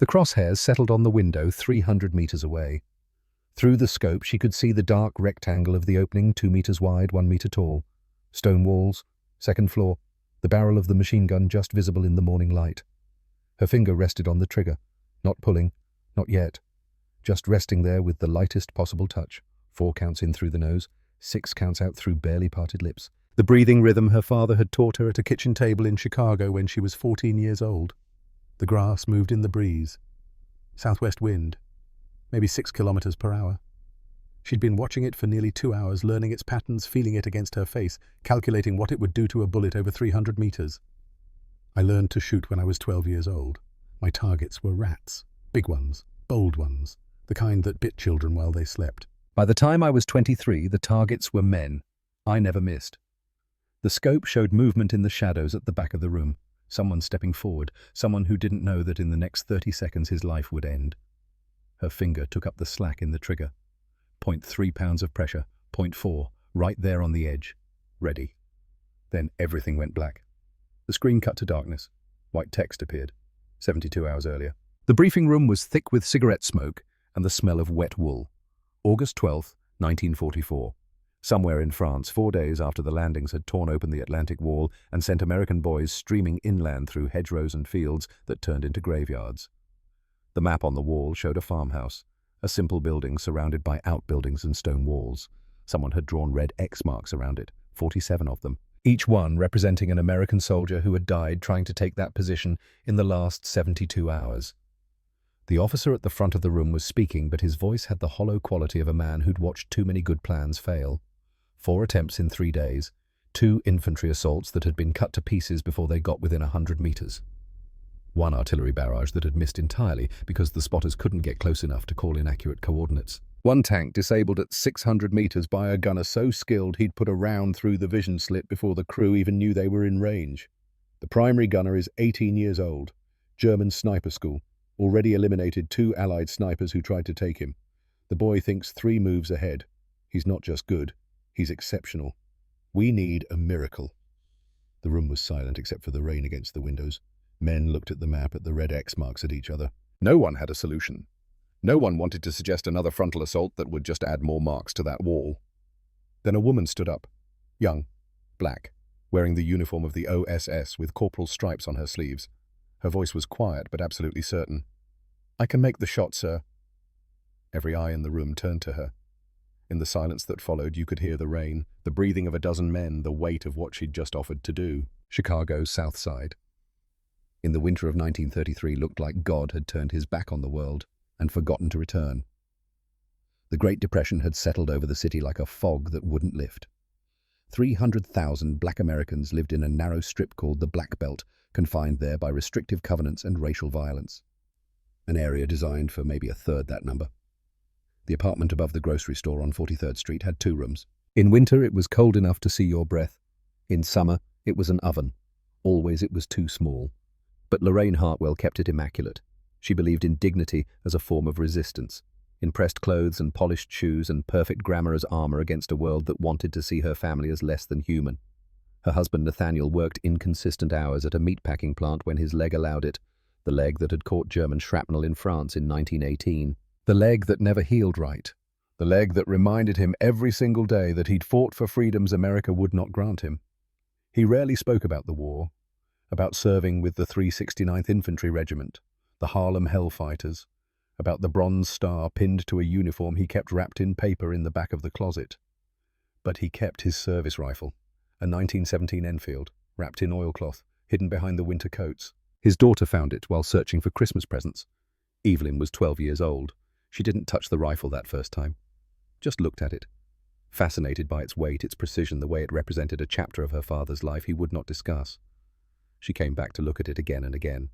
The crosshairs settled on the window 300 meters away. Through the scope she could see the dark rectangle of the opening, 2 meters wide, 1 meter tall. Stone walls, second floor, the barrel of the machine gun just visible in the morning light. Her finger rested on the trigger, not pulling, not yet, just resting there with the lightest possible touch. 4 counts in through the nose, 6 counts out through barely parted lips. The breathing rhythm her father had taught her at a kitchen table in Chicago when she was 14 years old. The grass moved in the breeze. Southwest wind, maybe 6 kilometers per hour. She'd been watching it for nearly 2 hours, learning its patterns, feeling it against her face, calculating what it would do to a bullet over 300 meters. I learned to shoot when I was 12 years old. My targets were rats, big ones, bold ones, the kind that bit children while they slept. By the time I was 23, the targets were men. I never missed. The scope showed movement in the shadows at the back of the room. Someone stepping forward, someone who didn't know that in the next 30 seconds his life would end. Her finger took up the slack in the trigger. 0.3 pounds of pressure, 0.4, right there on the edge. Ready. Then everything went black. The screen cut to darkness. White text appeared. 72 hours earlier. The briefing room was thick with cigarette smoke and the smell of wet wool. August 12th, 1944. Somewhere in France, 4 days after the landings had torn open the Atlantic Wall and sent American boys streaming inland through hedgerows and fields that turned into graveyards. The map on the wall showed a farmhouse, a simple building surrounded by outbuildings and stone walls. Someone had drawn red X marks around it, 47 of them, each one representing an American soldier who had died trying to take that position in the last 72 hours. The officer at the front of the room was speaking, but his voice had the hollow quality of a man who'd watched too many good plans fail. 4 attempts in 3 days, 2 infantry assaults that had been cut to pieces before they got within 100 meters. 1 artillery barrage that had missed entirely because the spotters couldn't get close enough to call in accurate coordinates. 1 tank disabled at 600 meters by a gunner so skilled he'd put a round through the vision slit before the crew even knew they were in range. The primary gunner is 18 years old, German sniper school, already eliminated 2 Allied snipers who tried to take him. The boy thinks 3 moves ahead. He's not just good, he's exceptional. We need a miracle. The room was silent except for the rain against the windows. Men looked at the map, at the red X marks at each other. No one had a solution. No one wanted to suggest another frontal assault that would just add more marks to that wall. Then a woman stood up, young, black, wearing the uniform of the OSS with corporal stripes on her sleeves. Her voice was quiet but absolutely certain. "I can make the shot, sir." Every eye in the room turned to her. In the silence that followed, you could hear the rain, the breathing of a dozen men, the weight of what she'd just offered to do. Chicago's South Side. In the winter of 1933 looked like God had turned his back on the world and forgotten to return. The Great Depression had settled over the city like a fog that wouldn't lift. 300,000 black Americans lived in a narrow strip called the Black Belt, confined there by restrictive covenants and racial violence. An area designed for maybe a third that number. The apartment above the grocery store on 43rd Street had 2 rooms. In winter, it was cold enough to see your breath. In summer, it was an oven. Always it was too small. But Lorraine Hartwell kept it immaculate. She believed in dignity as a form of resistance, in pressed clothes and polished shoes and perfect grammar as armor against a world that wanted to see her family as less than human. Her husband Nathaniel worked inconsistent hours at a meatpacking plant when his leg allowed it, the leg that had caught German shrapnel in France in 1918. The leg that never healed right. The leg that reminded him every single day that he'd fought for freedoms America would not grant him. He rarely spoke about the war, about serving with the 369th Infantry Regiment, the Harlem Hellfighters, about the bronze star pinned to a uniform he kept wrapped in paper in the back of the closet. But he kept his service rifle, a 1917 Enfield, wrapped in oilcloth, hidden behind the winter coats. His daughter found it while searching for Christmas presents. Evelyn was 12 years old. She didn't touch the rifle that first time, just looked at it, fascinated by its weight, its precision, the way it represented a chapter of her father's life he would not discuss. She came back to look at it again and again.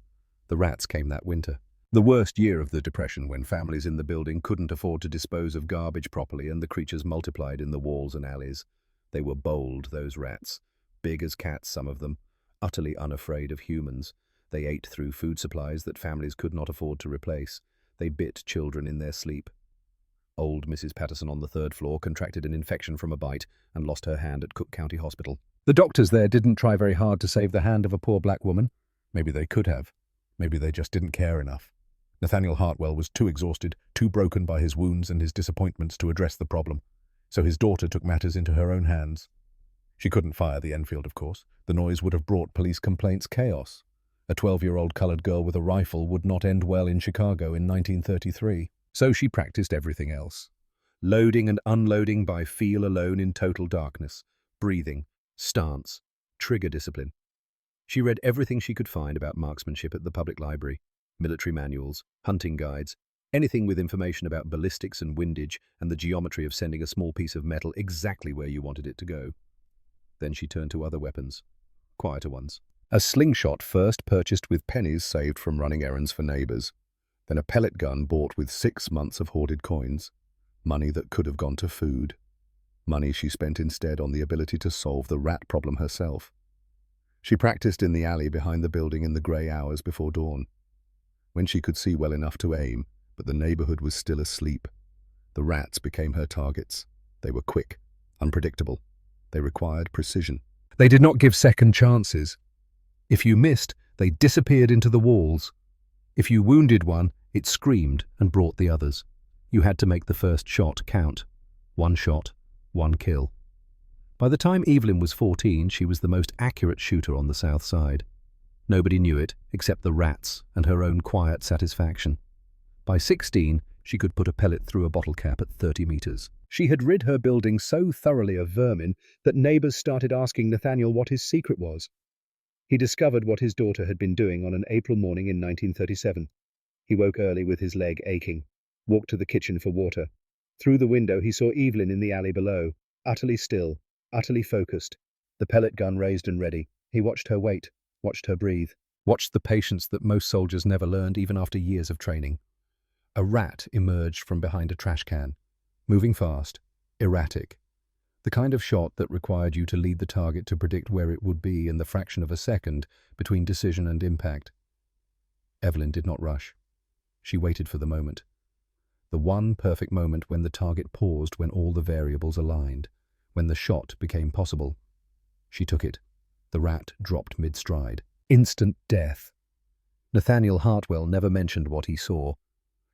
The rats came that winter. The worst year of the Depression, when families in the building couldn't afford to dispose of garbage properly and the creatures multiplied in the walls and alleys. They were bold, those rats, big as cats, some of them, utterly unafraid of humans. They ate through food supplies that families could not afford to replace. They bit children in their sleep. Old Mrs. Patterson on the 3rd floor contracted an infection from a bite and lost her hand at Cook County Hospital. The doctors there didn't try very hard to save the hand of a poor black woman. Maybe they could have. Maybe they just didn't care enough. Nathaniel Hartwell was too exhausted, too broken by his wounds and his disappointments to address the problem, so his daughter took matters into her own hands. She couldn't fire the Enfield, of course. The noise would have brought police complaints chaos. A 12-year-old colored girl with a rifle would not end well in Chicago in 1933. So she practiced everything else. Loading and unloading by feel alone in total darkness, breathing, stance, trigger discipline. She read everything she could find about marksmanship at the public library, military manuals, hunting guides, anything with information about ballistics and windage and the geometry of sending a small piece of metal exactly where you wanted it to go. Then she turned to other weapons, quieter ones. A slingshot first purchased with pennies saved from running errands for neighbors, then a pellet gun bought with 6 months of hoarded coins, money that could have gone to food, money she spent instead on the ability to solve the rat problem herself. She practiced in the alley behind the building in the grey hours before dawn, when she could see well enough to aim, but the neighborhood was still asleep. The rats became her targets. They were quick, unpredictable. They required precision. They did not give second chances. If you missed, they disappeared into the walls. If you wounded one, it screamed and brought the others. You had to make the first shot count. 1 shot, 1 kill. By the time Evelyn was 14, she was the most accurate shooter on the South Side. Nobody knew it, except the rats and her own quiet satisfaction. By 16, she could put a pellet through a bottle cap at 30 meters. She had rid her building so thoroughly of vermin that neighbors started asking Nathaniel what his secret was. He discovered what his daughter had been doing on an April morning in 1937. He woke early with his leg aching, walked to the kitchen for water. Through the window he saw Evelyn in the alley below, utterly still, utterly focused, the pellet gun raised and ready. He watched her wait, watched her breathe, watched the patience that most soldiers never learned even after years of training. A rat emerged from behind a trash can, moving fast, erratic. The kind of shot that required you to lead the target to predict where it would be in the fraction of a second between decision and impact. Evelyn did not rush. She waited for the moment. The one perfect moment when the target paused, when all the variables aligned, when the shot became possible. She took it. The rat dropped mid-stride. Instant death. Nathaniel Hartwell never mentioned what he saw.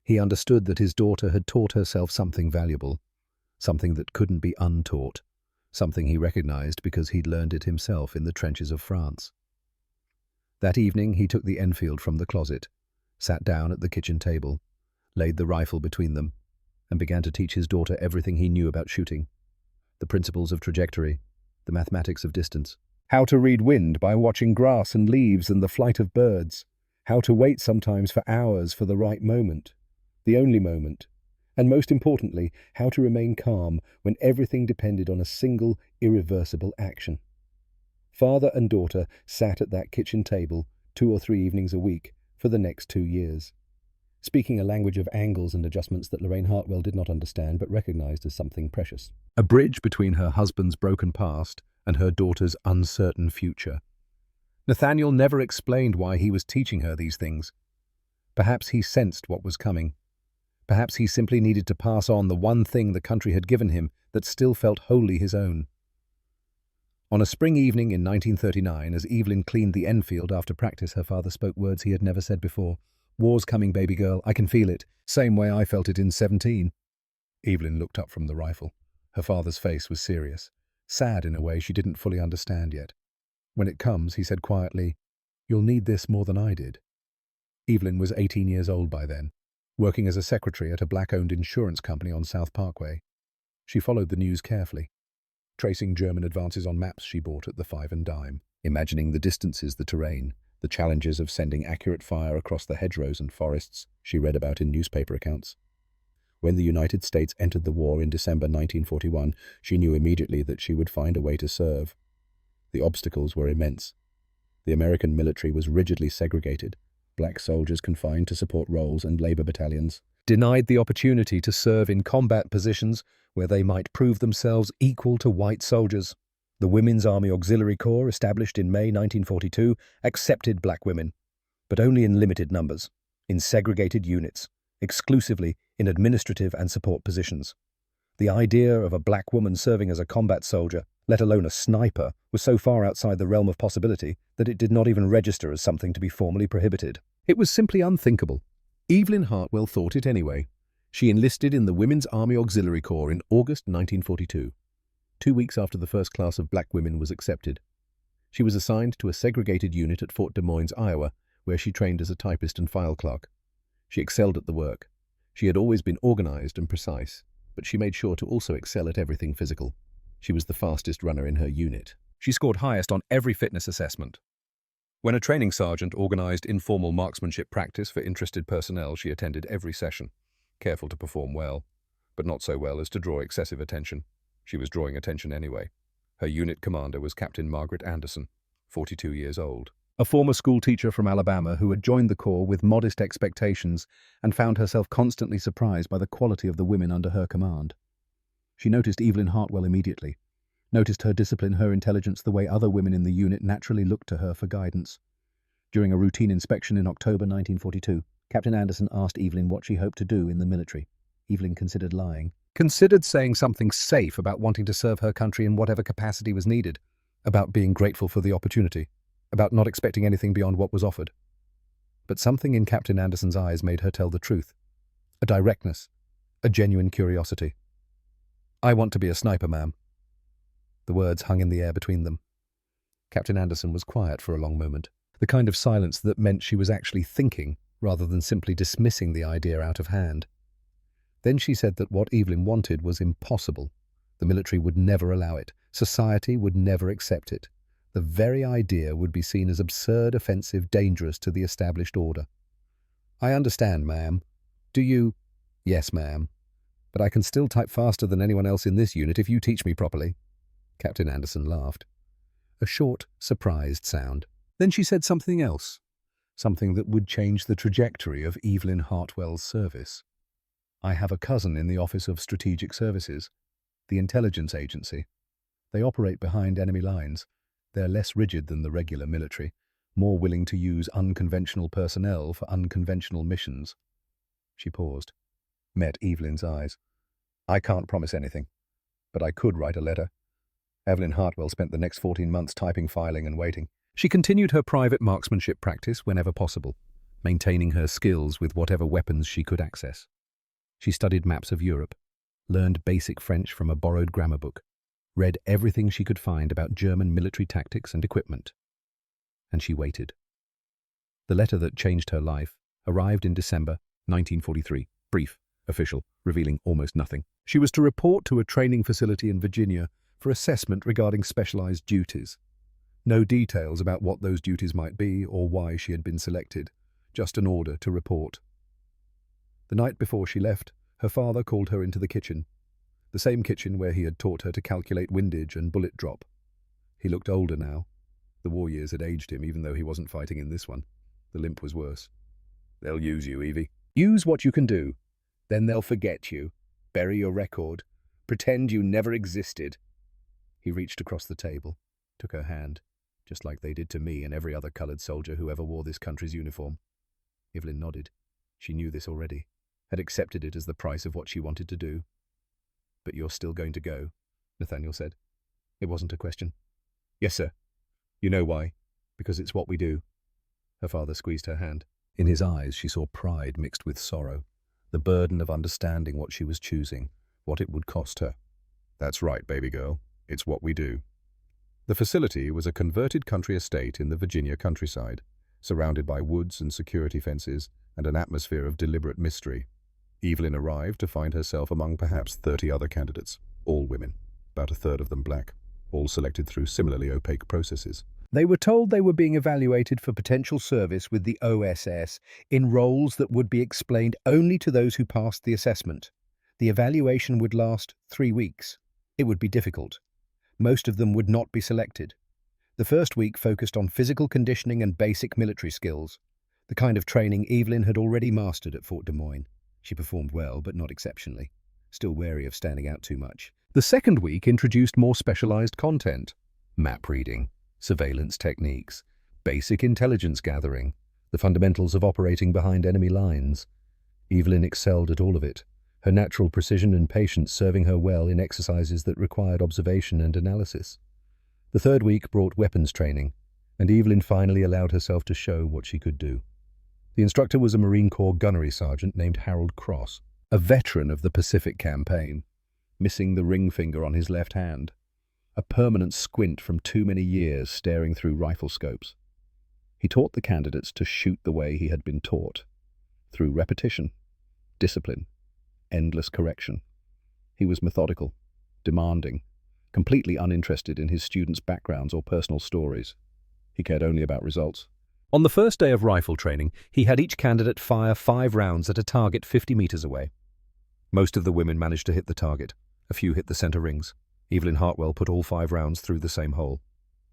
He understood that his daughter had taught herself something valuable, something that couldn't be untaught, something he recognized because he'd learned it himself in the trenches of France. That evening he took the Enfield from the closet, sat down at the kitchen table, laid the rifle between them, and began to teach his daughter everything he knew about shooting. The principles of trajectory, the mathematics of distance, how to read wind by watching grass and leaves and the flight of birds, how to wait sometimes for hours for the right moment, the only moment, and most importantly, how to remain calm when everything depended on a single, irreversible action. Father and daughter sat at that kitchen table 2 or 3 evenings a week for the next 2 years, speaking a language of angles and adjustments that Lorraine Hartwell did not understand but recognized as something precious. A bridge between her husband's broken past and her daughter's uncertain future. Nathaniel never explained why he was teaching her these things. Perhaps he sensed what was coming. Perhaps he simply needed to pass on the one thing the country had given him that still felt wholly his own. On a spring evening in 1939, as Evelyn cleaned the Enfield after practice, her father spoke words he had never said before. "War's coming, baby girl. I can feel it. Same way I felt it in 17. Evelyn looked up from the rifle. Her father's face was serious, sad in a way she didn't fully understand yet. "When it comes," he said quietly, "you'll need this more than I did." Evelyn was 18 years old by then, working as a secretary at a black-owned insurance company on South Parkway. She followed the news carefully, tracing German advances on maps she bought at the 5 and dime, imagining the distances, the terrain, the challenges of sending accurate fire across the hedgerows and forests she read about in newspaper accounts. When the United States entered the war in December 1941, she knew immediately that she would find a way to serve. The obstacles were immense. The American military was rigidly segregated, black soldiers confined to support roles and labor battalions, denied the opportunity to serve in combat positions where they might prove themselves equal to white soldiers. The Women's Army Auxiliary Corps, established in May 1942, accepted black women, but only in limited numbers, in segregated units, exclusively in administrative and support positions. The idea of a black woman serving as a combat soldier, let alone a sniper, was so far outside the realm of possibility that it did not even register as something to be formally prohibited. It was simply unthinkable. Evelyn Hartwell thought it anyway. She enlisted in the Women's Army Auxiliary Corps in August 1942, 2 weeks after the first class of black women was accepted. She was assigned to a segregated unit at Fort Des Moines, Iowa, where she trained as a typist and file clerk. She excelled at the work. She had always been organized and precise, but she made sure to also excel at everything physical. She was the fastest runner in her unit. She scored highest on every fitness assessment. When a training sergeant organized informal marksmanship practice for interested personnel, she attended every session, careful to perform well, but not so well as to draw excessive attention. She was drawing attention anyway. Her unit commander was Captain Margaret Anderson, 42 years old, a former school teacher from Alabama who had joined the Corps with modest expectations and found herself constantly surprised by the quality of the women under her command. She noticed Evelyn Hartwell immediately, noticed her discipline, her intelligence, the way other women in the unit naturally looked to her for guidance. During a routine inspection in October 1942, Captain Anderson asked Evelyn what she hoped to do in the military. Evelyn considered lying. Considered saying something safe about wanting to serve her country in whatever capacity was needed, about being grateful for the opportunity, about not expecting anything beyond what was offered. But something in Captain Anderson's eyes made her tell the truth. A directness, a genuine curiosity. "I want to be a sniper, ma'am." The words hung in the air between them. Captain Anderson was quiet for a long moment, the kind of silence that meant she was actually thinking rather than simply dismissing the idea out of hand. Then she said that what Evelyn wanted was impossible. The military would never allow it. Society would never accept it. The very idea would be seen as absurd, offensive, dangerous to the established order. "I understand, ma'am. Do you—" "Yes, ma'am. But I can still type faster than anyone else in this unit if you teach me properly." Captain Anderson laughed. A short, surprised sound. Then she said something else, something that would change the trajectory of Evelyn Hartwell's service. "I have a cousin in the Office of Strategic Services, the intelligence agency. They operate behind enemy lines. They're less rigid than the regular military, more willing to use unconventional personnel for unconventional missions." She paused, met Evelyn's eyes. "I can't promise anything, but I could write a letter." Evelyn Hartwell spent the next 14 months typing, filing, and waiting. She continued her private marksmanship practice whenever possible, maintaining her skills with whatever weapons she could access. She studied maps of Europe, learned basic French from a borrowed grammar book, read everything she could find about German military tactics and equipment. And she waited. The letter that changed her life arrived in December 1943, brief, official, revealing almost nothing. She was to report to a training facility in Virginia for assessment regarding specialized duties. No details about what those duties might be or why she had been selected, just an order to report. The night before she left, her father called her into the kitchen, the same kitchen where he had taught her to calculate windage and bullet drop. He looked older now. The war years had aged him, even though he wasn't fighting in this one. The limp was worse. "They'll use you, Evie. Use what you can do. Then they'll forget you, bury your record, pretend you never existed." He reached across the table, took her hand, just like they did to me and every other coloured soldier who ever wore this country's uniform. Evelyn nodded. She knew this already, had accepted it as the price of what she wanted to do. "But you're still going to go," Nathaniel said. It wasn't a question. "Yes, sir. You know why? Because it's what we do." Her father squeezed her hand. In his eyes she saw pride mixed with sorrow, the burden of understanding what she was choosing, what it would cost her. "That's right, baby girl. It's what we do." The facility was a converted country estate in the Virginia countryside, surrounded by woods and security fences and an atmosphere of deliberate mystery. Evelyn arrived to find herself among perhaps 30 other candidates, all women, about a third of them black, all selected through similarly opaque processes. They were told they were being evaluated for potential service with the OSS in roles that would be explained only to those who passed the assessment. The evaluation would last 3 weeks. It would be difficult. Most of them would not be selected. The first week focused on physical conditioning and basic military skills, the kind of training Evelyn had already mastered at Fort Des Moines. She performed well, but not exceptionally, still wary of standing out too much. The second week introduced more specialized content: map reading, surveillance techniques, basic intelligence gathering, the fundamentals of operating behind enemy lines. Evelyn excelled at all of it, her natural precision and patience serving her well in exercises that required observation and analysis. The third week brought weapons training, and Evelyn finally allowed herself to show what she could do. The instructor was a Marine Corps gunnery sergeant named Harold Cross, a veteran of the Pacific Campaign, missing the ring finger on his left hand, a permanent squint from too many years staring through rifle scopes. He taught the candidates to shoot the way he had been taught, through repetition, discipline, endless correction. He was methodical, demanding, completely uninterested in his students' backgrounds or personal stories. He cared only about results. On the first day of rifle training, he had each candidate fire 5 rounds at a target 50 meters away. Most of the women managed to hit the target. A few hit the center rings. Evelyn Hartwell put all 5 rounds through the same hole.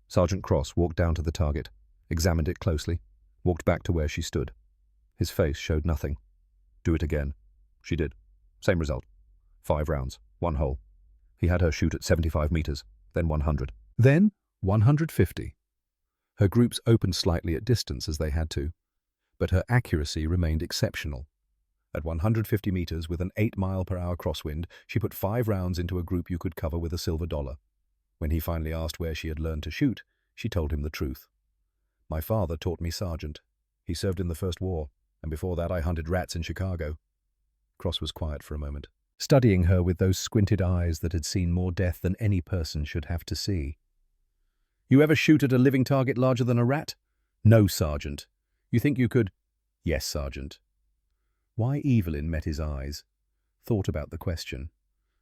Sergeant Cross walked down to the target, examined it closely, walked back to where she stood. His face showed nothing. "Do it again." She did. Same result. 5 rounds, 1 hole. He had her shoot at 75 meters, then 100. Then 150. Her groups opened slightly at distance as they had to, but her accuracy remained exceptional. At 150 meters with an 8-mile-per-hour crosswind, she put 5 rounds into a group you could cover with a silver dollar. When he finally asked where she had learned to shoot, she told him the truth. "My father taught me sergeant. He served in the First War, and before that I hunted rats in Chicago." Cross was quiet for a moment, studying her with those squinted eyes that had seen more death than any person should have to see. "You ever shoot at a living target larger than a rat?" "No, Sergeant." "You think you could?" "Yes, Sergeant." Why Evelyn met his eyes, thought about the question,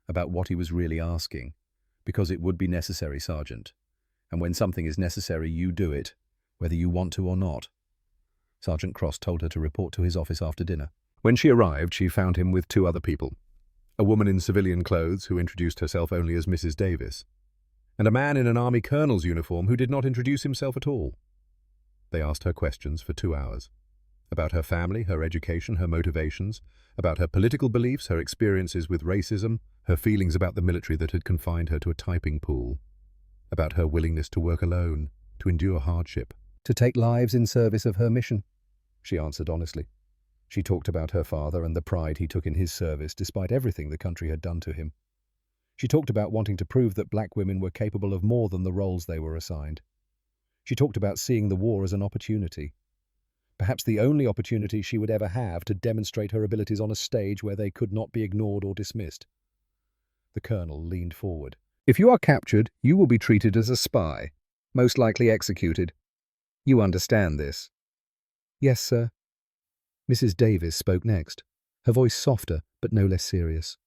about what he was really asking. "Because it would be necessary, Sergeant. And when something is necessary, you do it, whether you want to or not." Sergeant Cross told her to report to his office after dinner. When she arrived, she found him with 2 other people. A woman in civilian clothes who introduced herself only as Mrs. Davis, and a man in an army colonel's uniform who did not introduce himself at all. They asked her questions for 2 hours. About her family, her education, her motivations, about her political beliefs, her experiences with racism, her feelings about the military that had confined her to a typing pool, about her willingness to work alone, to endure hardship, to take lives in service of her mission. She answered honestly. She talked about her father and the pride he took in his service despite everything the country had done to him. She talked about wanting to prove that black women were capable of more than the roles they were assigned. She talked about seeing the war as an opportunity, perhaps the only opportunity she would ever have to demonstrate her abilities on a stage where they could not be ignored or dismissed. The colonel leaned forward. "If you are captured, you will be treated as a spy, most likely executed. You understand this?" "Yes, sir." Mrs. Davis spoke next, her voice softer but no less serious.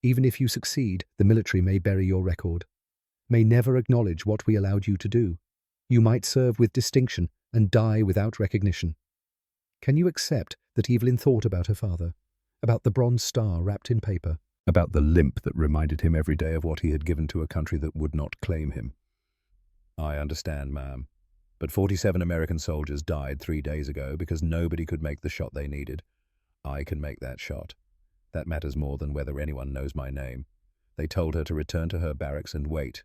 "Even if you succeed, the military may bury your record, may never acknowledge what we allowed you to do. You might serve with distinction and die without recognition. Can you accept that Evelyn thought about her father, about the bronze star wrapped in paper, about the limp that reminded him every day of what he had given to a country that would not claim him?" "I understand, ma'am. But 47 American soldiers died 3 days ago because nobody could make the shot they needed. I can make that shot. That matters more than whether anyone knows my name." They told her to return to her barracks and wait.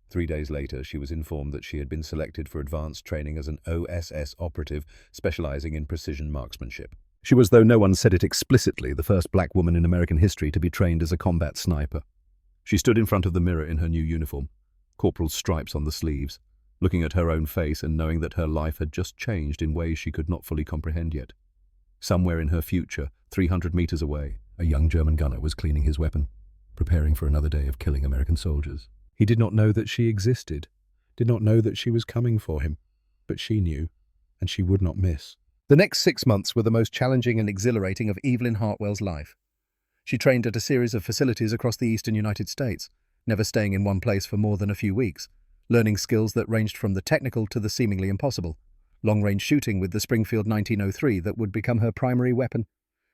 3 days later, she was informed that she had been selected for advanced training as an OSS operative specializing in precision marksmanship. She was, though no one said it explicitly, the first black woman in American history to be trained as a combat sniper. She stood in front of the mirror in her new uniform, corporal's stripes on the sleeves, looking at her own face and knowing that her life had just changed in ways she could not fully comprehend yet. Somewhere in her future, 300 meters away, a young German gunner was cleaning his weapon, preparing for another day of killing American soldiers. He did not know that she existed, did not know that she was coming for him, but she knew, and she would not miss. The next 6 months were the most challenging and exhilarating of Evelyn Hartwell's life. She trained at a series of facilities across the eastern United States, never staying in one place for more than a few weeks, learning skills that ranged from the technical to the seemingly impossible. Long-range shooting with the Springfield 1903 that would become her primary weapon.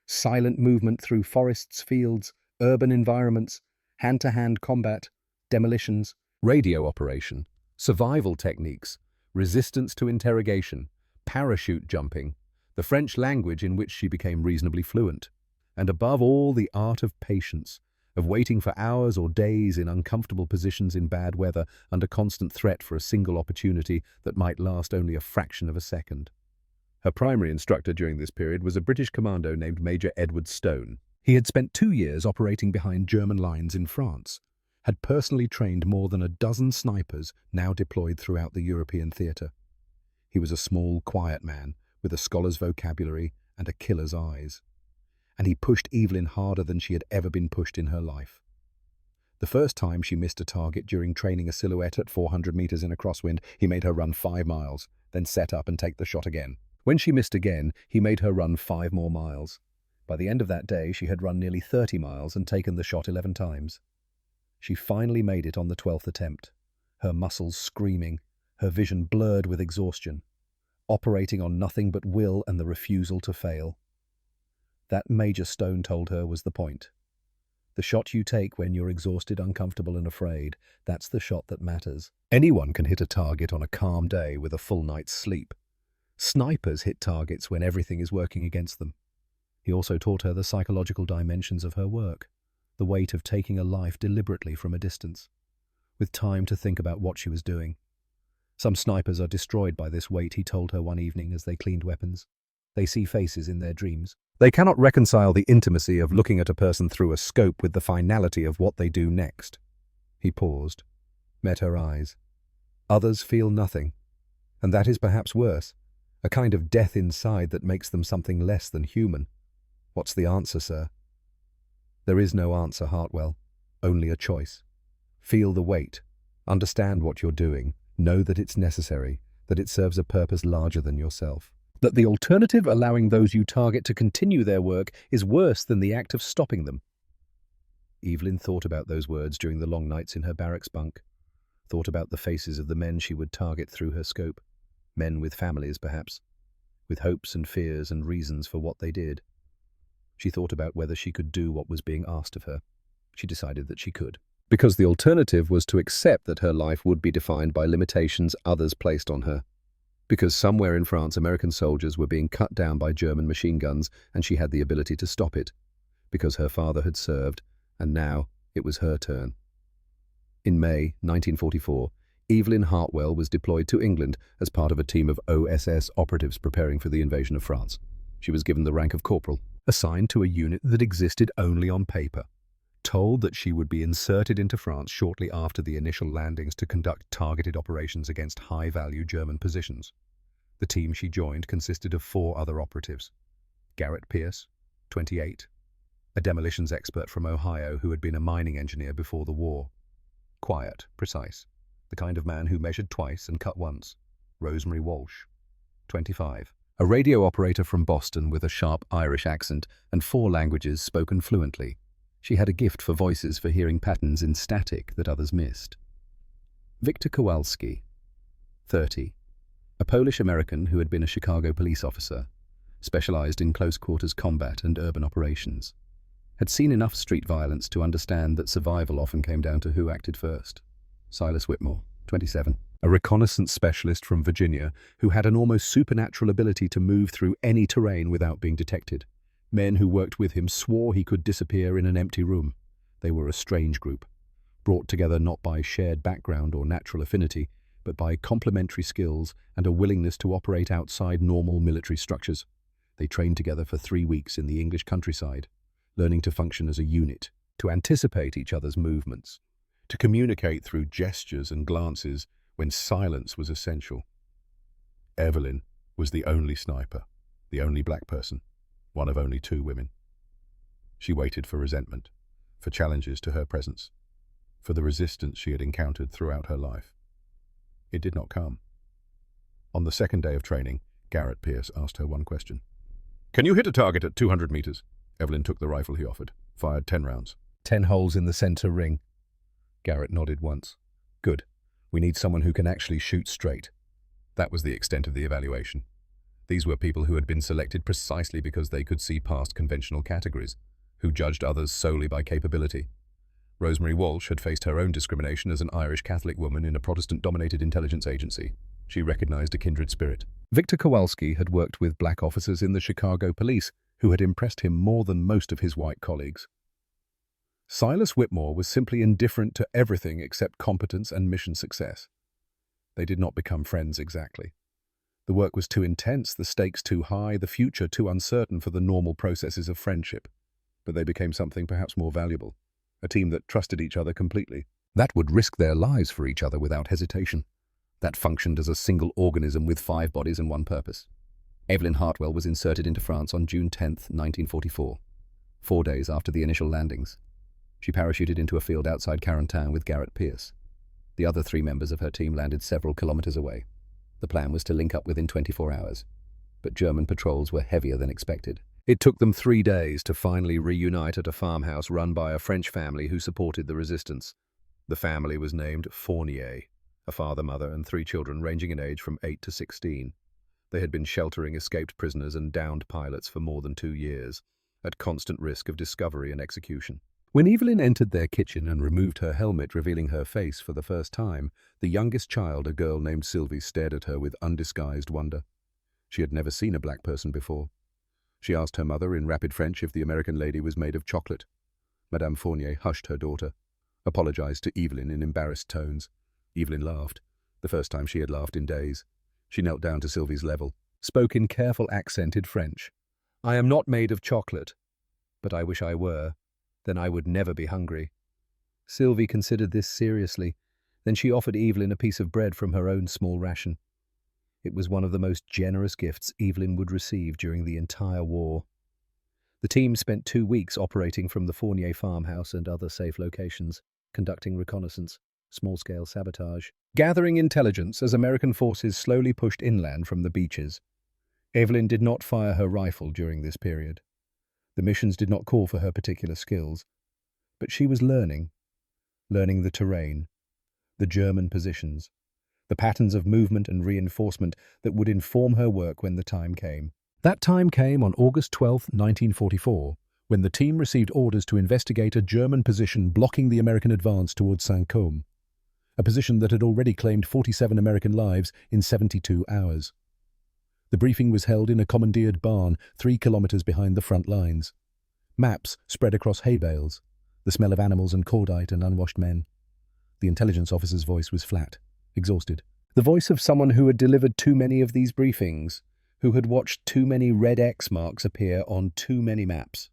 Silent movement through forests, fields, urban environments, hand-to-hand combat, demolitions, radio operation, survival techniques, resistance to interrogation, parachute jumping, the French language in which she became reasonably fluent, and above all the art of patience, of waiting for hours or days in uncomfortable positions in bad weather under constant threat for a single opportunity that might last only a fraction of a second. Her primary instructor during this period was a British commando named Major Edward Stone. He had spent 2 years operating behind German lines in France, had personally trained more than a dozen snipers now deployed throughout the European theatre. He was a small, quiet man with a scholar's vocabulary and a killer's eyes. And he pushed Evelyn harder than she had ever been pushed in her life. The first time she missed a target during training a silhouette at 400 meters in a crosswind, he made her run 5 miles, then set up and take the shot again. When she missed again, he made her run 5 more miles. By the end of that day, she had run nearly 30 miles and taken the shot 11 times. She finally made it on the 12th attempt, her muscles screaming, her vision blurred with exhaustion, operating on nothing but will and the refusal to fail. That Major Stone told her was the point. The shot you take when you're exhausted, uncomfortable and afraid, that's the shot that matters. Anyone can hit a target on a calm day with a full night's sleep. Snipers hit targets when everything is working against them. He also taught her the psychological dimensions of her work, the weight of taking a life deliberately from a distance, with time to think about what she was doing. Some snipers are destroyed by this weight, he told her one evening as they cleaned weapons. They see faces in their dreams. They cannot reconcile the intimacy of looking at a person through a scope with the finality of what they do next. He paused, met her eyes. Others feel nothing, and that is perhaps worse, a kind of death inside that makes them something less than human. What's the answer, sir? There is no answer, Hartwell, only a choice. Feel the weight, understand what you're doing, know that it's necessary, that it serves a purpose larger than yourself. That the alternative, allowing those you target to continue their work, is worse than the act of stopping them. Evelyn thought about those words during the long nights in her barracks bunk, thought about the faces of the men she would target through her scope, men with families perhaps, with hopes and fears and reasons for what they did. She thought about whether she could do what was being asked of her. She decided that she could, because the alternative was to accept that her life would be defined by limitations others placed on her. Because somewhere in France, American soldiers were being cut down by German machine guns, and she had the ability to stop it. Because her father had served, and now it was her turn. In May 1944, Evelyn Hartwell was deployed to England as part of a team of OSS operatives preparing for the invasion of France. She was given the rank of corporal, assigned to a unit that existed only on paper, told that she would be inserted into France shortly after the initial landings to conduct targeted operations against high-value German positions. The team she joined consisted of 4 other operatives. Garrett Pierce, 28, a demolitions expert from Ohio who had been a mining engineer before the war. Quiet, precise, the kind of man who measured twice and cut once. Rosemary Walsh, 25, a radio operator from Boston with a sharp Irish accent and 4 languages spoken fluently. She had a gift for voices for hearing patterns in static that others missed. Victor Kowalski, 30, a Polish-American who had been a Chicago police officer, specialized in close-quarters combat and urban operations, had seen enough street violence to understand that survival often came down to who acted first. Silas Whitmore, 27, a reconnaissance specialist from Virginia who had an almost supernatural ability to move through any terrain without being detected. Men who worked with him swore he could disappear in an empty room. They were a strange group, brought together not by shared background or natural affinity, but by complementary skills and a willingness to operate outside normal military structures. They trained together for 3 weeks in the English countryside, learning to function as a unit, to anticipate each other's movements, to communicate through gestures and glances when silence was essential. Evelyn was the only sniper, the only black person, one of only 2 women. She waited for resentment, for challenges to her presence, for the resistance she had encountered throughout her life. It did not come. On the second day of training, Garrett Pierce asked her one question. "Can you hit a target at 200 meters? Evelyn took the rifle he offered, fired 10 rounds. 10 holes in the center ring. Garrett nodded once. Good. We need someone who can actually shoot straight. That was the extent of the evaluation. These were people who had been selected precisely because they could see past conventional categories, who judged others solely by capability. Rosemary Walsh had faced her own discrimination as an Irish Catholic woman in a Protestant-dominated intelligence agency. She recognized a kindred spirit. Victor Kowalski had worked with black officers in the Chicago police who had impressed him more than most of his white colleagues. Silas Whitmore was simply indifferent to everything except competence and mission success. They did not become friends exactly. The work was too intense, the stakes too high, the future too uncertain for the normal processes of friendship. But they became something perhaps more valuable, a team that trusted each other completely. That would risk their lives for each other without hesitation. That functioned as a single organism with 5 bodies and 1 purpose. Evelyn Hartwell was inserted into France on June 10, 1944, 4 days after the initial landings. She parachuted into a field outside Carentan with Garrett Pierce. The other 3 members of her team landed several kilometers away. The plan was to link up within 24 hours, but German patrols were heavier than expected. It took them 3 days to finally reunite at a farmhouse run by a French family who supported the resistance. The family was named Fournier, a father, mother, and 3 children ranging in age from 8 to 16. They had been sheltering escaped prisoners and downed pilots for more than 2 years, at constant risk of discovery and execution. When Evelyn entered their kitchen and removed her helmet, revealing her face for the first time, the youngest child, a girl named Sylvie, stared at her with undisguised wonder. She had never seen a black person before. She asked her mother in rapid French if the American lady was made of chocolate. Madame Fournier hushed her daughter, apologized to Evelyn in embarrassed tones. Evelyn laughed, the first time she had laughed in days. She knelt down to Sylvie's level, spoke in careful accented French. "I am not made of chocolate, but I wish I were. Then I would never be hungry." Sylvie considered this seriously. Then she offered Evelyn a piece of bread from her own small ration. It was one of the most generous gifts Evelyn would receive during the entire war. The team spent 2 weeks operating from the Fournier farmhouse and other safe locations, conducting reconnaissance, small-scale sabotage, gathering intelligence as American forces slowly pushed inland from the beaches. Evelyn did not fire her rifle during this period. The missions did not call for her particular skills, but she was learning the terrain, the German positions, the patterns of movement and reinforcement that would inform her work when the time came. That time came on August 12, 1944, when the team received orders to investigate a German position blocking the American advance towards Saint-Côme, a position that had already claimed 47 American lives in 72 hours. The briefing was held in a commandeered barn 3 kilometers behind the front lines. Maps spread across hay bales, the smell of animals and cordite and unwashed men. The intelligence officer's voice was flat, exhausted. The voice of someone who had delivered too many of these briefings, who had watched too many red X marks appear on too many maps.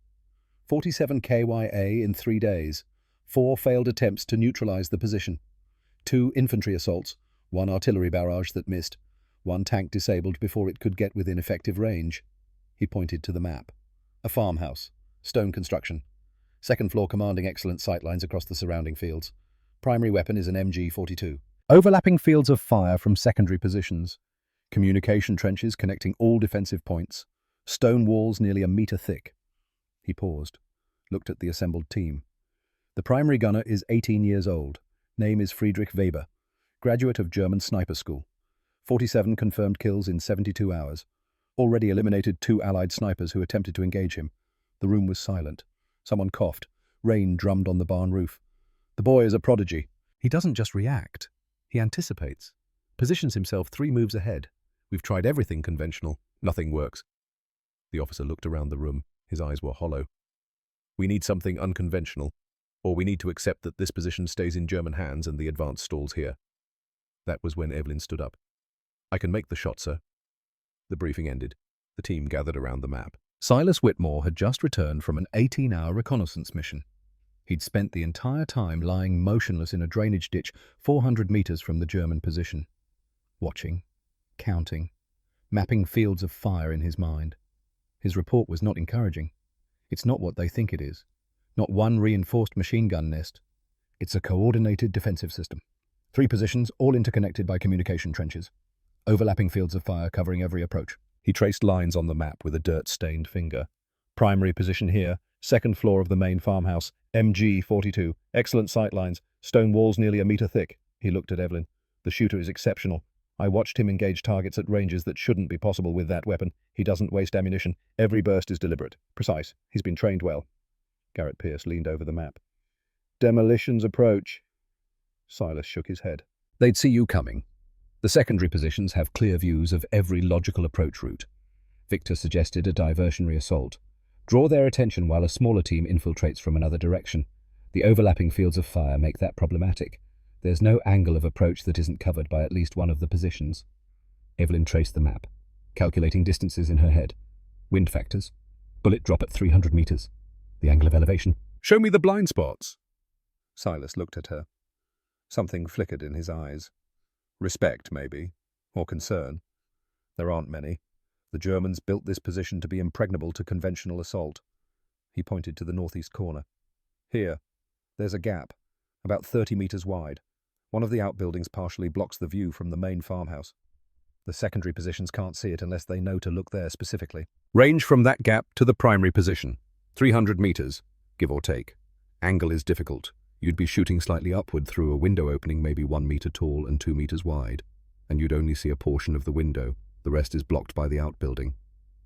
47 KYA in 3 days, 4 failed attempts to neutralize the position, 2 infantry assaults, 1 artillery barrage that missed, 1 tank disabled before it could get within effective range. He pointed to the map. A farmhouse, stone construction. 2nd floor commanding excellent sightlines across the surrounding fields. Primary weapon is an MG-42. Overlapping fields of fire from secondary positions. Communication trenches connecting all defensive points. Stone walls nearly a meter thick. He paused, looked at the assembled team. The primary gunner is 18 years old. Name is Friedrich Weber, graduate of German sniper school. 47 confirmed kills in 72 hours. Already eliminated 2 Allied snipers who attempted to engage him. The room was silent. Someone coughed. Rain drummed on the barn roof. The boy is a prodigy. He doesn't just react. He anticipates. Positions himself 3 moves ahead. We've tried everything conventional. Nothing works. The officer looked around the room. His eyes were hollow. We need something unconventional, or we need to accept that this position stays in German hands and the advance stalls here. That was when Evelyn stood up. I can make the shot, sir. The briefing ended. The team gathered around the map. Silas Whitmore had just returned from an 18-hour reconnaissance mission. He'd spent the entire time lying motionless in a drainage ditch 400 meters from the German position, watching, counting, mapping fields of fire in his mind. His report was not encouraging. It's not what they think it is. Not one reinforced machine gun nest. It's a coordinated defensive system. 3 positions, all interconnected by communication trenches. Overlapping fields of fire covering every approach. He traced lines on the map with a dirt-stained finger. Primary position here, 2nd floor of the main farmhouse, MG-42. Excellent sight lines, stone walls nearly a meter thick. He looked at Evelyn. The shooter is exceptional. I watched him engage targets at ranges that shouldn't be possible with that weapon. He doesn't waste ammunition. Every burst is deliberate, precise. He's been trained well. Garrett Pierce leaned over the map. Demolitions approach. Silas shook his head. They'd see you coming. The secondary positions have clear views of every logical approach route. Victor suggested a diversionary assault. Draw their attention while a smaller team infiltrates from another direction. The overlapping fields of fire make that problematic. There's no angle of approach that isn't covered by at least one of the positions. Evelyn traced the map, calculating distances in her head. Wind factors. Bullet drop at 300 meters. The angle of elevation. Show me the blind spots. Silas looked at her. Something flickered in his eyes. Respect, maybe, or concern. There aren't many. The Germans built this position to be impregnable to conventional assault. He pointed to the northeast corner. Here, there's a gap, about 30 meters wide. One of the outbuildings partially blocks the view from the main farmhouse. The secondary positions can't see it unless they know to look there specifically. Range from that gap to the primary position. 300 meters, give or take. Angle is difficult. You'd be shooting slightly upward through a window opening maybe 1 meter tall and 2 meters wide, and you'd only see a portion of the window. The rest is blocked by the outbuilding.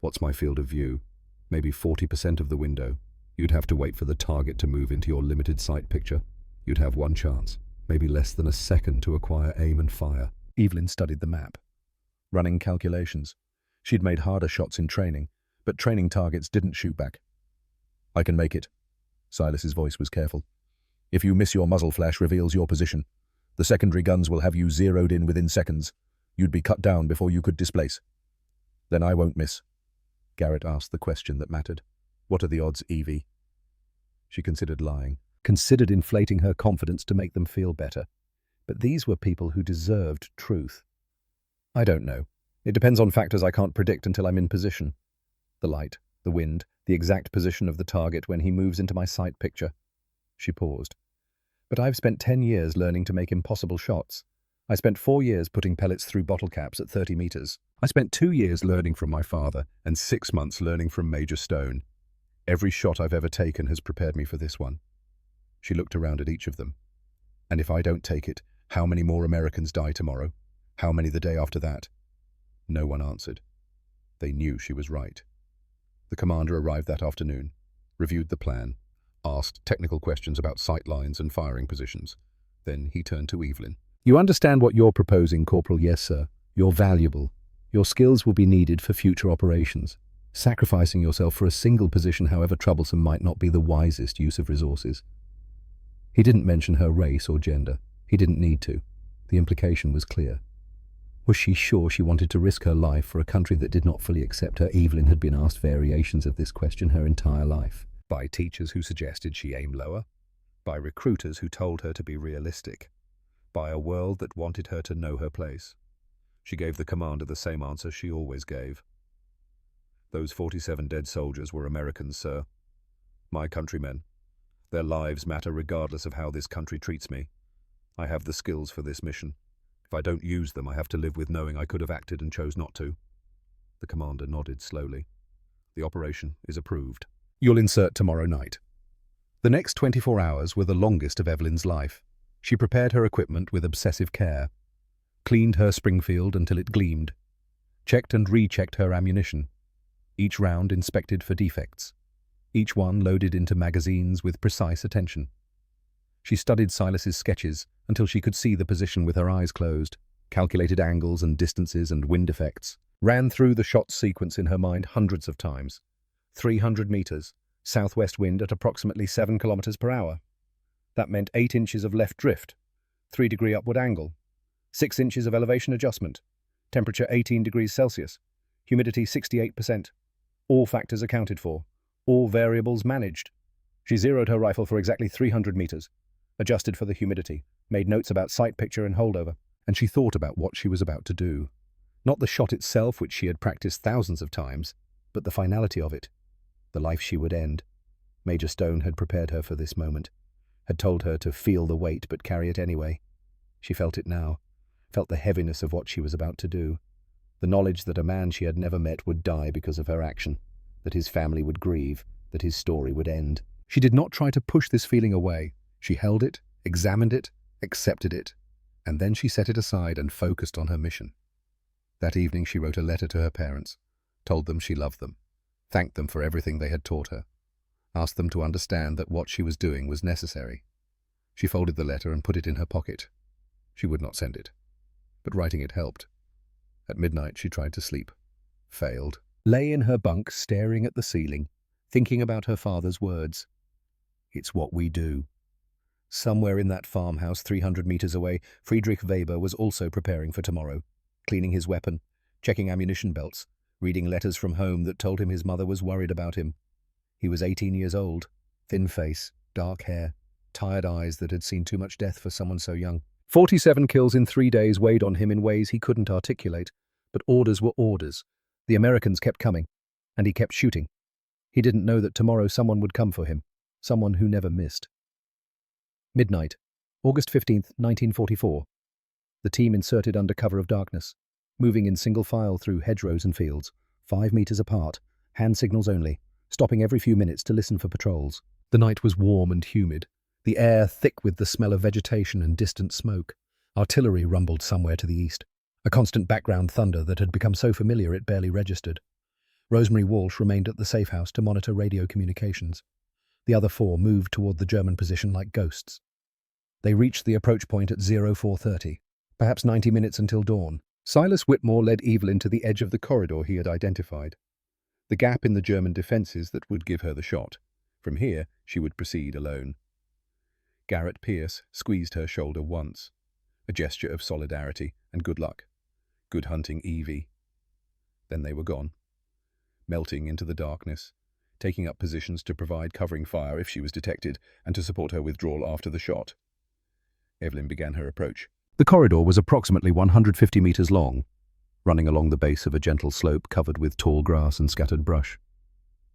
What's my field of view? Maybe 40% of the window. You'd have to wait for the target to move into your limited sight picture. You'd have one chance, maybe less than a second, to acquire aim and fire. Evelyn studied the map, running calculations. She'd made harder shots in training, but training targets didn't shoot back. I can make it. Silas's voice was careful. If you miss, your muzzle flash reveals your position. The secondary guns will have you zeroed in within seconds. You'd be cut down before you could displace. Then I won't miss. Garrett asked the question that mattered. What are the odds, Evie? She considered lying, considered inflating her confidence to make them feel better. But these were people who deserved truth. I don't know. It depends on factors I can't predict until I'm in position. The light, the wind, the exact position of the target when he moves into my sight picture. She paused. But I've spent 10 years learning to make impossible shots. I spent 4 years putting pellets through bottle caps at 30 meters. I spent 2 years learning from my father and 6 months learning from Major Stone. Every shot I've ever taken has prepared me for this one. She looked around at each of them. And if I don't take it, how many more Americans die tomorrow? How many the day after that? No one answered. They knew she was right. The commander arrived that afternoon, reviewed the plan, asked technical questions about sight lines and firing positions. Then he turned to Evelyn. You understand what you're proposing, Corporal? Yes, sir. You're valuable. Your skills will be needed for future operations. Sacrificing yourself for a single position, however troublesome, might not be the wisest use of resources. He didn't mention her race or gender. He didn't need to. The implication was clear. Was she sure she wanted to risk her life for a country that did not fully accept her? Evelyn had been asked variations of this question her entire life. By teachers who suggested she aim lower. By recruiters who told her to be realistic. By a world that wanted her to know her place. She gave the commander the same answer she always gave. Those 47 dead soldiers were Americans, sir. My countrymen. Their lives matter regardless of how this country treats me. I have the skills for this mission. If I don't use them, I have to live with knowing I could have acted and chose not to. The commander nodded slowly. The operation is approved. You'll insert tomorrow night. The next 24 hours were the longest of Evelyn's life. She prepared her equipment with obsessive care, cleaned her Springfield until it gleamed, checked and rechecked her ammunition, each round inspected for defects, each one loaded into magazines with precise attention. She studied Silas's sketches until she could see the position with her eyes closed, calculated angles and distances and wind effects, ran through the shot sequence in her mind hundreds of times. 300 meters, southwest wind at approximately 7 kilometers per hour. That meant 8 inches of left drift, 3-degree upward angle, 6 inches of elevation adjustment, temperature 18 degrees Celsius, humidity 68%. All factors accounted for, all variables managed. She zeroed her rifle for exactly 300 meters, adjusted for the humidity, made notes about sight picture and holdover, and she thought about what she was about to do. Not the shot itself, which she had practiced thousands of times, but the finality of it, the life she would end. Major Stone had prepared her for this moment, had told her to feel the weight but carry it anyway. She felt it now, felt the heaviness of what she was about to do, the knowledge that a man she had never met would die because of her action, that his family would grieve, that his story would end. She did not try to push this feeling away. She held it, examined it, accepted it, and then she set it aside and focused on her mission. That evening she wrote a letter to her parents, told them she loved them, thanked them for everything they had taught her, asked them to understand that what she was doing was necessary. She folded the letter and put it in her pocket. She would not send it, but writing it helped. At midnight she tried to sleep, failed, lay in her bunk staring at the ceiling, thinking about her father's words. It's what we do. Somewhere in that farmhouse 300 meters away, Friedrich Weber was also preparing for tomorrow, cleaning his weapon, checking ammunition belts, reading letters from home that told him his mother was worried about him. He was 18 years old, thin face, dark hair, tired eyes that had seen too much death for someone so young. 47 kills in 3 days weighed on him in ways he couldn't articulate, but orders were orders. The Americans kept coming, and he kept shooting. He didn't know that tomorrow someone would come for him, someone who never missed. Midnight, August 15th, 1944. The team inserted under cover of darkness, moving in single file through hedgerows and fields, 5 meters apart, hand signals only, stopping every few minutes to listen for patrols. The night was warm and humid, the air thick with the smell of vegetation and distant smoke. Artillery rumbled somewhere to the east, a constant background thunder that had become so familiar it barely registered. Rosemary Walsh remained at the safe house to monitor radio communications. The other 4 moved toward the German position like ghosts. They reached the approach point at 0430, perhaps 90 minutes until dawn. Silas Whitmore led Evelyn to the edge of the corridor he had identified, the gap in the German defences that would give her the shot. From here, she would proceed alone. Garrett Pierce squeezed her shoulder once, a gesture of solidarity and good luck. Good hunting, Evie. Then they were gone, melting into the darkness, taking up positions to provide covering fire if she was detected and to support her withdrawal after the shot. Evelyn began her approach. The corridor was approximately 150 meters long, running along the base of a gentle slope covered with tall grass and scattered brush.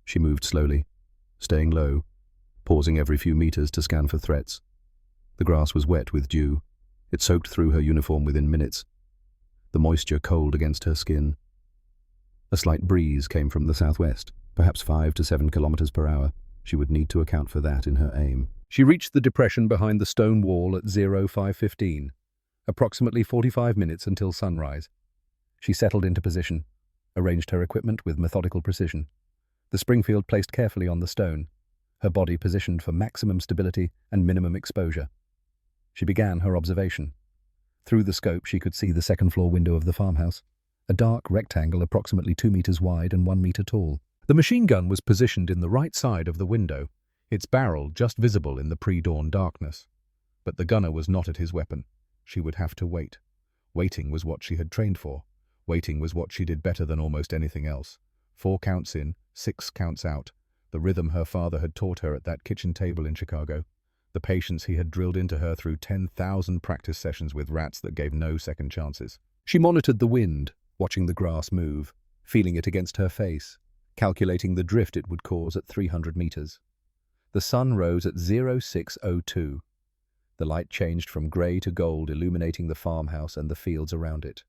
She moved slowly, staying low, pausing every few meters to scan for threats. The grass was wet with dew. It soaked through her uniform within minutes, the moisture cold against her skin. A slight breeze came from the southwest, perhaps 5 to 7 kilometers per hour. She would need to account for that in her aim. She reached the depression behind the stone wall at 0515, approximately 45 minutes until sunrise. She settled into position, arranged her equipment with methodical precision. The Springfield placed carefully on the stone, her body positioned for maximum stability and minimum exposure. She began her observation. Through the scope she could see the second-floor window of the farmhouse, a dark rectangle approximately 2 meters wide and 1 meter tall. The machine gun was positioned in the right side of the window, its barrel just visible in the pre-dawn darkness. But the gunner was not at his weapon. She would have to wait. Waiting was what she had trained for. Waiting was what she did better than almost anything else. 4 counts in, 6 counts out. The rhythm her father had taught her at that kitchen table in Chicago. The patience he had drilled into her through 10,000 practice sessions with rats that gave no second chances. She monitored the wind, watching the grass move, feeling it against her face, calculating the drift it would cause at 300 meters. The sun rose at 0602. The light changed from grey to gold, illuminating the farmhouse and the fields around it.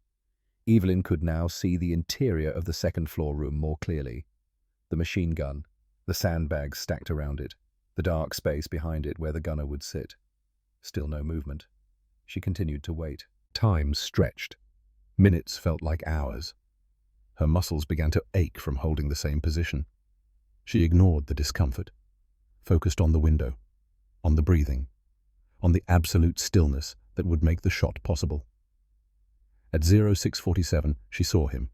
Evelyn could now see the interior of the second-floor room more clearly. The machine gun, the sandbags stacked around it, the dark space behind it where the gunner would sit. Still no movement. She continued to wait. Time stretched. Minutes felt like hours. Her muscles began to ache from holding the same position. She ignored the discomfort, focused on the window, on the breathing, on the absolute stillness that would make the shot possible. At 0647, she saw him,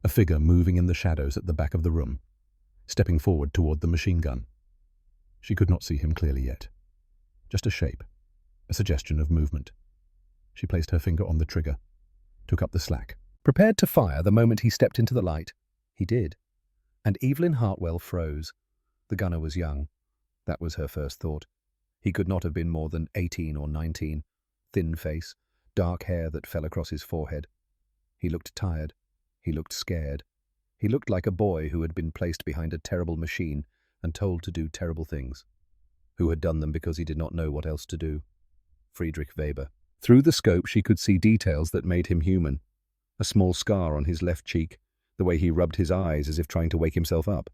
a figure moving in the shadows at the back of the room, stepping forward toward the machine gun. She could not see him clearly yet. Just a shape, a suggestion of movement. She placed her finger on the trigger, took up the slack, prepared to fire the moment he stepped into the light. He did. And Evelyn Hartwell froze. The gunner was young. That was her first thought. He could not have been more than 18 or 19. Thin face, dark hair that fell across his forehead. He looked tired. He looked scared. He looked like a boy who had been placed behind a terrible machine and told to do terrible things, who had done them because he did not know what else to do. Friedrich Weber. Through the scope she could see details that made him human. A small scar on his left cheek, the way he rubbed his eyes as if trying to wake himself up,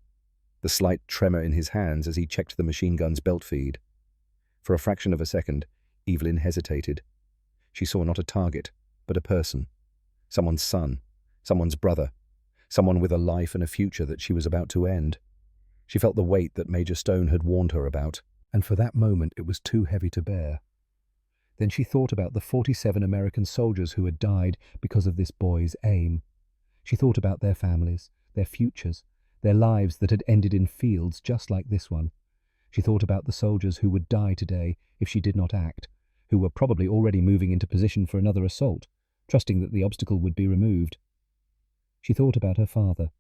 the slight tremor in his hands as he checked the machine gun's belt feed. For a fraction of a second, Evelyn hesitated. She saw not a target, but a person. Someone's son, someone's brother, someone with a life and a future that she was about to end. She felt the weight that Major Stone had warned her about, and for that moment it was too heavy to bear. Then she thought about the 47 American soldiers who had died because of this boy's aim. She thought about their families, their futures, their lives that had ended in fields just like this one. She thought about the soldiers who would die today if she did not act, who were probably already moving into position for another assault, trusting that the obstacle would be removed. She thought about her father,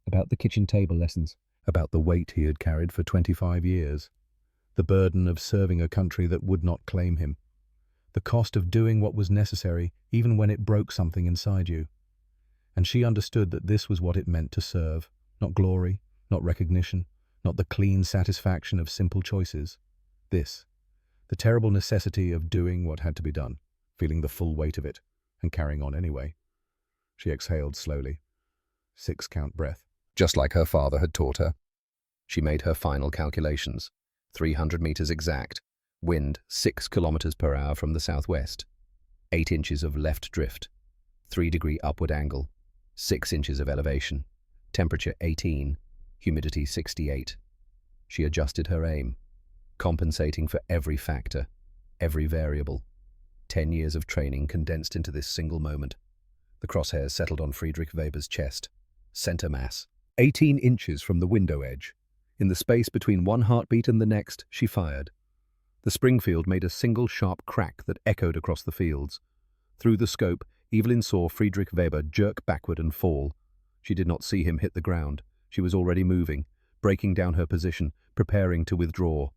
about the kitchen table lessons, about the weight he had carried for 25 years, the burden of serving a country that would not claim him, the cost of doing what was necessary even when it broke something inside you. And she understood that this was what it meant to serve, not glory, not recognition, not the clean satisfaction of simple choices. This, the terrible necessity of doing what had to be done, feeling the full weight of it, and carrying on anyway. She exhaled slowly. 6-count breath, just like her father had taught her. She made her final calculations. 300 meters exact, wind 6 kilometers per hour from the southwest, 8 inches of left drift, 3-degree upward angle, 6 inches of elevation, temperature 18, humidity 68. She adjusted her aim, compensating for every factor, every variable. 10 years of training condensed into this single moment. The crosshairs settled on Friedrich Weber's chest, center mass, 18 inches from the window edge. In the space between one heartbeat and the next, she fired. The Springfield made a single sharp crack that echoed across the fields. Through the scope, Evelyn saw Friedrich Weber jerk backward and fall. She did not see him hit the ground. She was already moving, breaking down her position, preparing to withdraw.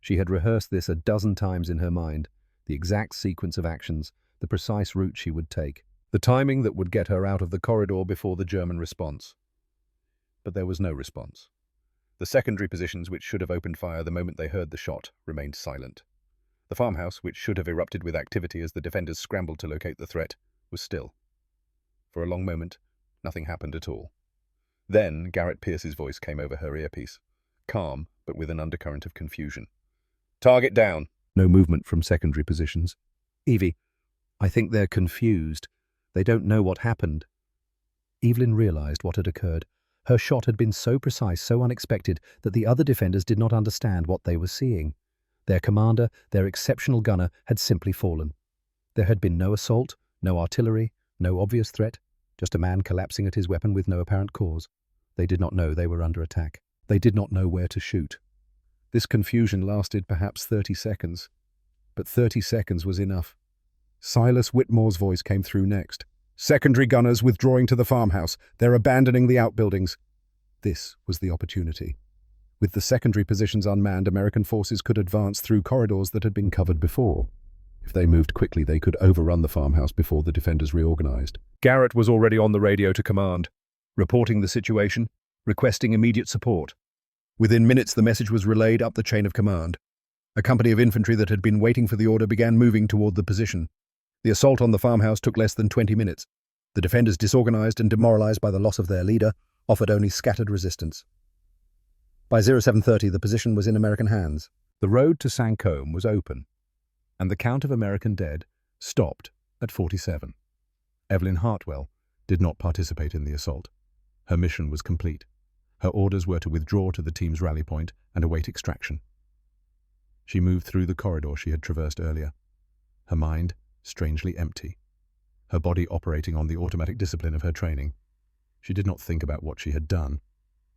She had rehearsed this a dozen times in her mind, the exact sequence of actions, the precise route she would take, the timing that would get her out of the corridor before the German response. But there was no response. The secondary positions, which should have opened fire the moment they heard the shot, remained silent. The farmhouse, which should have erupted with activity as the defenders scrambled to locate the threat, was still. For a long moment, nothing happened at all. Then Garrett Pierce's voice came over her earpiece, calm but with an undercurrent of confusion. "Target down." No movement from secondary positions. "Evie, I think they're confused. They don't know what happened." Evelyn realized what had occurred. Her shot had been so precise, so unexpected, that the other defenders did not understand what they were seeing. Their commander, their exceptional gunner, had simply fallen. There had been no assault, no artillery, no obvious threat, just a man collapsing at his weapon with no apparent cause. They did not know they were under attack. They did not know where to shoot. This confusion lasted perhaps 30 seconds. But 30 seconds was enough. Silas Whitmore's voice came through next. "Secondary gunners withdrawing to the farmhouse. They're abandoning the outbuildings." This was the opportunity. With the secondary positions unmanned, American forces could advance through corridors that had been covered before. If they moved quickly, they could overrun the farmhouse before the defenders reorganized. Garrett was already on the radio to command, reporting the situation, requesting immediate support. Within minutes, the message was relayed up the chain of command. A company of infantry that had been waiting for the order began moving toward the position. The assault on the farmhouse took less than 20 minutes. The defenders, disorganized and demoralized by the loss of their leader, offered only scattered resistance. By 0730, the position was in American hands. The road to Sancombe was open, and the count of American dead stopped at 47. Evelyn Hartwell did not participate in the assault. Her mission was complete. Her orders were to withdraw to the team's rally point and await extraction. She moved through the corridor she had traversed earlier, her mind strangely empty, her body operating on the automatic discipline of her training. She did not think about what she had done.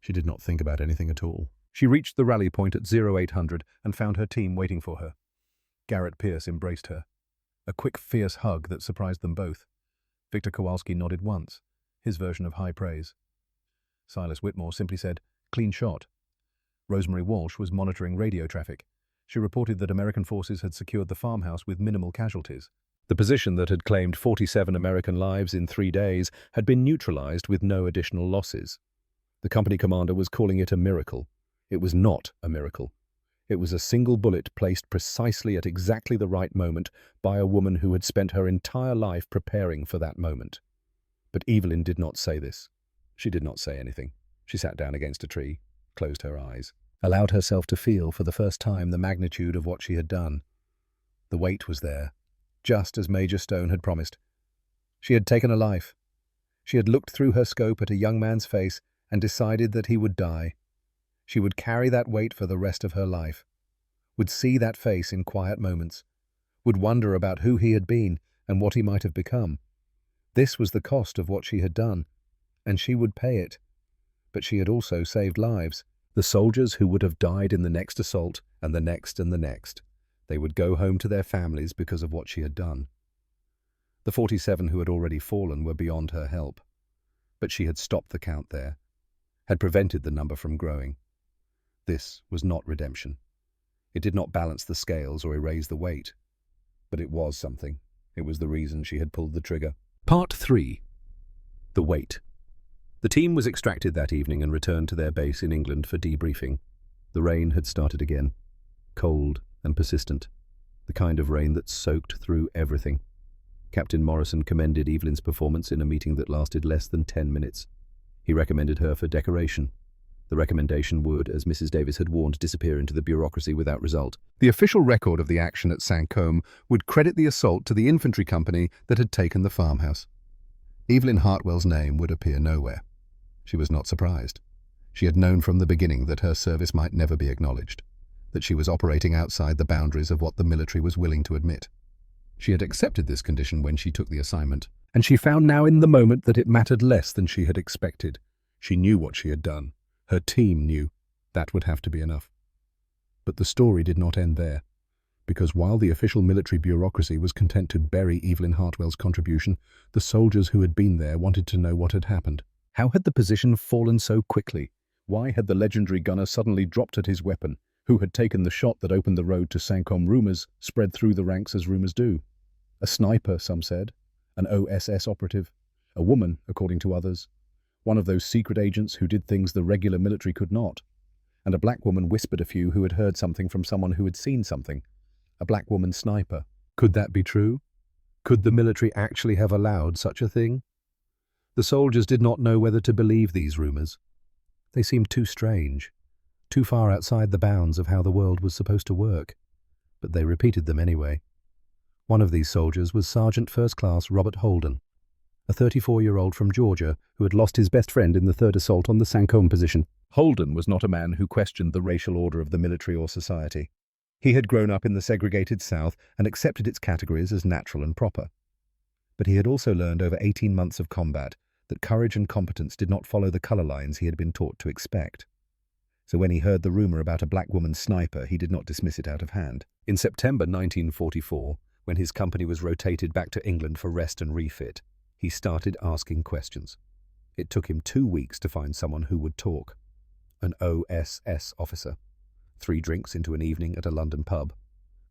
She did not think about anything at all. She reached the rally point at 0800 and found her team waiting for her. Garrett Pierce embraced her. A quick, fierce hug that surprised them both. Victor Kowalski nodded once, his version of high praise. Silas Whitmore simply said, "Clean shot." Rosemary Walsh was monitoring radio traffic. She reported that American forces had secured the farmhouse with minimal casualties. The position that had claimed 47 American lives in 3 days had been neutralized with no additional losses. The company commander was calling it a miracle. It was not a miracle. It was a single bullet placed precisely at exactly the right moment by a woman who had spent her entire life preparing for that moment. But Evelyn did not say this. She did not say anything. She sat down against a tree, closed her eyes, allowed herself to feel for the first time the magnitude of what she had done. The weight was there, just as Major Stone had promised. She had taken a life. She had looked through her scope at a young man's face and decided that he would die. She would carry that weight for the rest of her life, would see that face in quiet moments, would wonder about who he had been and what he might have become. This was the cost of what she had done, and she would pay it. But she had also saved lives. The soldiers who would have died in the next assault, and the next and the next. They would go home to their families because of what she had done. The 47 who had already fallen were beyond her help. But she had stopped the count there, had prevented the number from growing. This was not redemption. It did not balance the scales or erase the weight. But it was something. It was the reason she had pulled the trigger. Part 3. The wait. The team was extracted that evening and returned to their base in England for debriefing. The rain had started again, cold and persistent, the kind of rain that soaked through everything. Captain Morrison commended Evelyn's performance in a meeting that lasted less than 10 minutes. He recommended her for decoration. The recommendation would, as Mrs. Davis had warned, disappear into the bureaucracy without result. The official record of the action at Saint-Côme would credit the assault to the infantry company that had taken the farmhouse. Evelyn Hartwell's name would appear nowhere. She was not surprised. She had known from the beginning that her service might never be acknowledged, that she was operating outside the boundaries of what the military was willing to admit. She had accepted this condition when she took the assignment, and she found now in the moment that it mattered less than she had expected. She knew what she had done. Her team knew. That would have to be enough. But the story did not end there, because while the official military bureaucracy was content to bury Evelyn Hartwell's contribution, the soldiers who had been there wanted to know what had happened. How had the position fallen so quickly? Why had the legendary gunner suddenly dropped at his weapon? Who had taken the shot that opened the road to Saint-Côme? Rumors spread through the ranks as rumors do. A sniper, some said. An OSS operative. A woman, according to others. One of those secret agents who did things the regular military could not. And a black woman whispered a few who had heard something from someone who had seen something. A black woman sniper. Could that be true? Could the military actually have allowed such a thing? The soldiers did not know whether to believe these rumors. They seemed too strange, too far outside the bounds of how the world was supposed to work. But they repeated them anyway. One of these soldiers was Sergeant First Class Robert Holden, a 34-year-old from Georgia who had lost his best friend in the third assault on the Saint-Côme position. Holden was not a man who questioned the racial order of the military or society. He had grown up in the segregated South and accepted its categories as natural and proper. But he had also learned over 18 months of combat that courage and competence did not follow the color lines he had been taught to expect. So when he heard the rumor about a black woman sniper, he did not dismiss it out of hand. In September 1944, when his company was rotated back to England for rest and refit, he started asking questions. It took him 2 weeks to find someone who would talk. An OSS officer, 3 drinks into an evening at a London pub,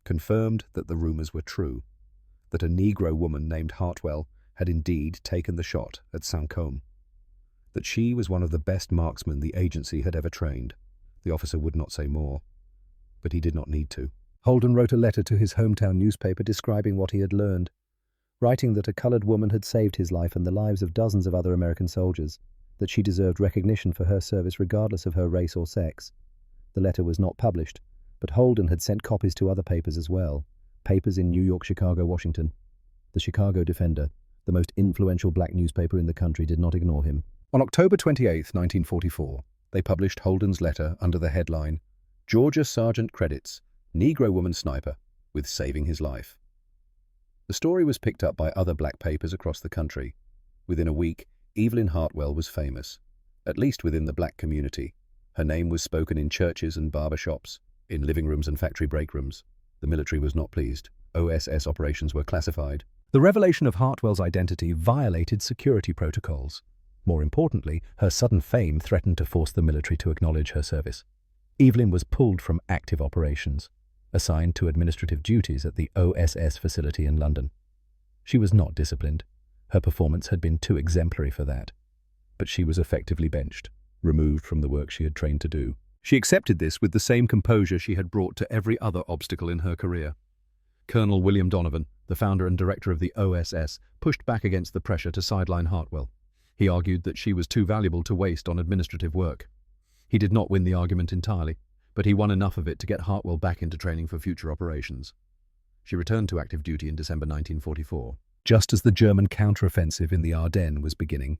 confirmed that the rumors were true, that a Negro woman named Hartwell had indeed taken the shot at Saint-Côme, that she was one of the best marksmen the agency had ever trained. The officer would not say more, but he did not need to. Holden wrote a letter to his hometown newspaper describing what he had learned, writing that a colored woman had saved his life and the lives of dozens of other American soldiers, that she deserved recognition for her service regardless of her race or sex. The letter was not published, but Holden had sent copies to other papers as well, papers in New York, Chicago, Washington. The Chicago Defender, the most influential black newspaper in the country, did not ignore him. On October 28, 1944, they published Holden's letter under the headline, "Georgia Sergeant Credits, Negro Woman Sniper, with Saving His Life." The story was picked up by other black papers across the country. Within a week, Evelyn Hartwell was famous, at least within the black community. Her name was spoken in churches and barber shops, in living rooms and factory break rooms. The military was not pleased. OSS operations were classified. The revelation of Hartwell's identity violated security protocols. More importantly, her sudden fame threatened to force the military to acknowledge her service. Evelyn was pulled from active operations, assigned to administrative duties at the OSS facility in London. She was not disciplined. Her performance had been too exemplary for that. But she was effectively benched, removed from the work she had trained to do. She accepted this with the same composure she had brought to every other obstacle in her career. Colonel William Donovan, the founder and director of the OSS, pushed back against the pressure to sideline Hartwell. He argued that she was too valuable to waste on administrative work. He did not win the argument entirely, but he won enough of it to get Hartwell back into training for future operations. She returned to active duty in December 1944. Just as the German counteroffensive in the Ardennes was beginning,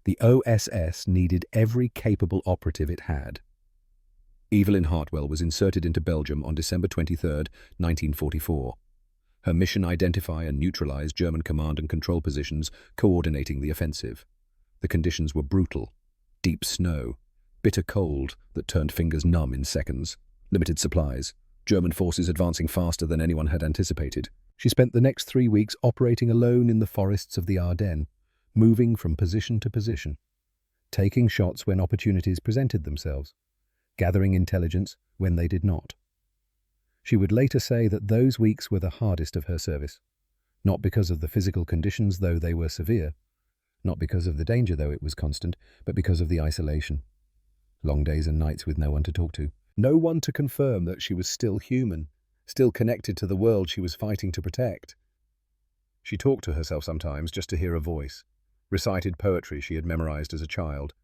the OSS needed every capable operative it had. Evelyn Hartwell was inserted into Belgium on December 23, 1944. Her mission: identify and neutralize German command and control positions coordinating the offensive. The conditions were brutal. Deep snow, bitter cold that turned fingers numb in seconds, limited supplies, German forces advancing faster than anyone had anticipated. She spent the next 3 weeks operating alone in the forests of the Ardennes, moving from position to position, taking shots when opportunities presented themselves, gathering intelligence when they did not. She would later say that those weeks were the hardest of her service, not because of the physical conditions, though they were severe, Not because of the danger, though it was constant, but because of the isolation. Long days and nights with no one to talk to. No one to confirm that she was still human, still connected to the world she was fighting to protect. She talked to herself sometimes just to hear a voice, recited poetry she had memorized as a child,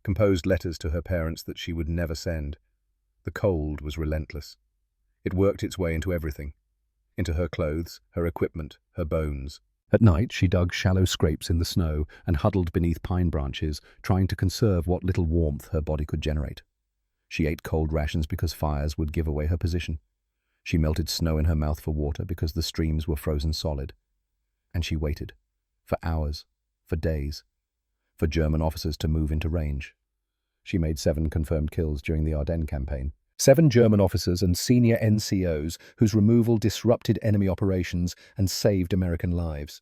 composed letters to her parents that she would never send. The cold was relentless. It worked its way into everything, into her clothes, her equipment, her bones. At night, she dug shallow scrapes in the snow and huddled beneath pine branches, trying to conserve what little warmth her body could generate. She ate cold rations because fires would give away her position. She melted snow in her mouth for water because the streams were frozen solid. And she waited, for hours, for days, for German officers to move into range. She made 7 confirmed kills during the Ardennes campaign. 7 German officers and senior NCOs whose removal disrupted enemy operations and saved American lives.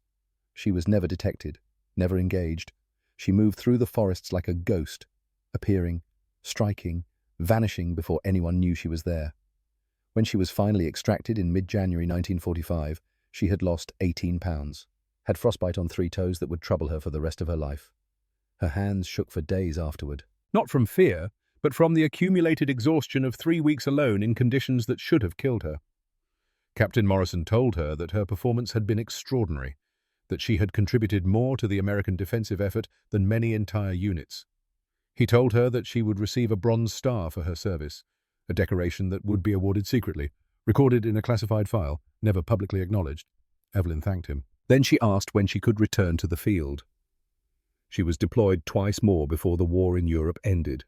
She was never detected, never engaged. She moved through the forests like a ghost, appearing, striking, vanishing before anyone knew she was there. When she was finally extracted in mid-January 1945, she had lost 18 pounds, had frostbite on 3 toes that would trouble her for the rest of her life. Her hands shook for days afterward. Not from fear, but from the accumulated exhaustion of 3 weeks alone in conditions that should have killed her. Captain Morrison told her that her performance had been extraordinary, that she had contributed more to the American defensive effort than many entire units. He told her that she would receive a Bronze Star for her service, a decoration that would be awarded secretly, recorded in a classified file, never publicly acknowledged. Evelyn thanked him. Then she asked when she could return to the field. She was deployed twice more before the war in Europe ended.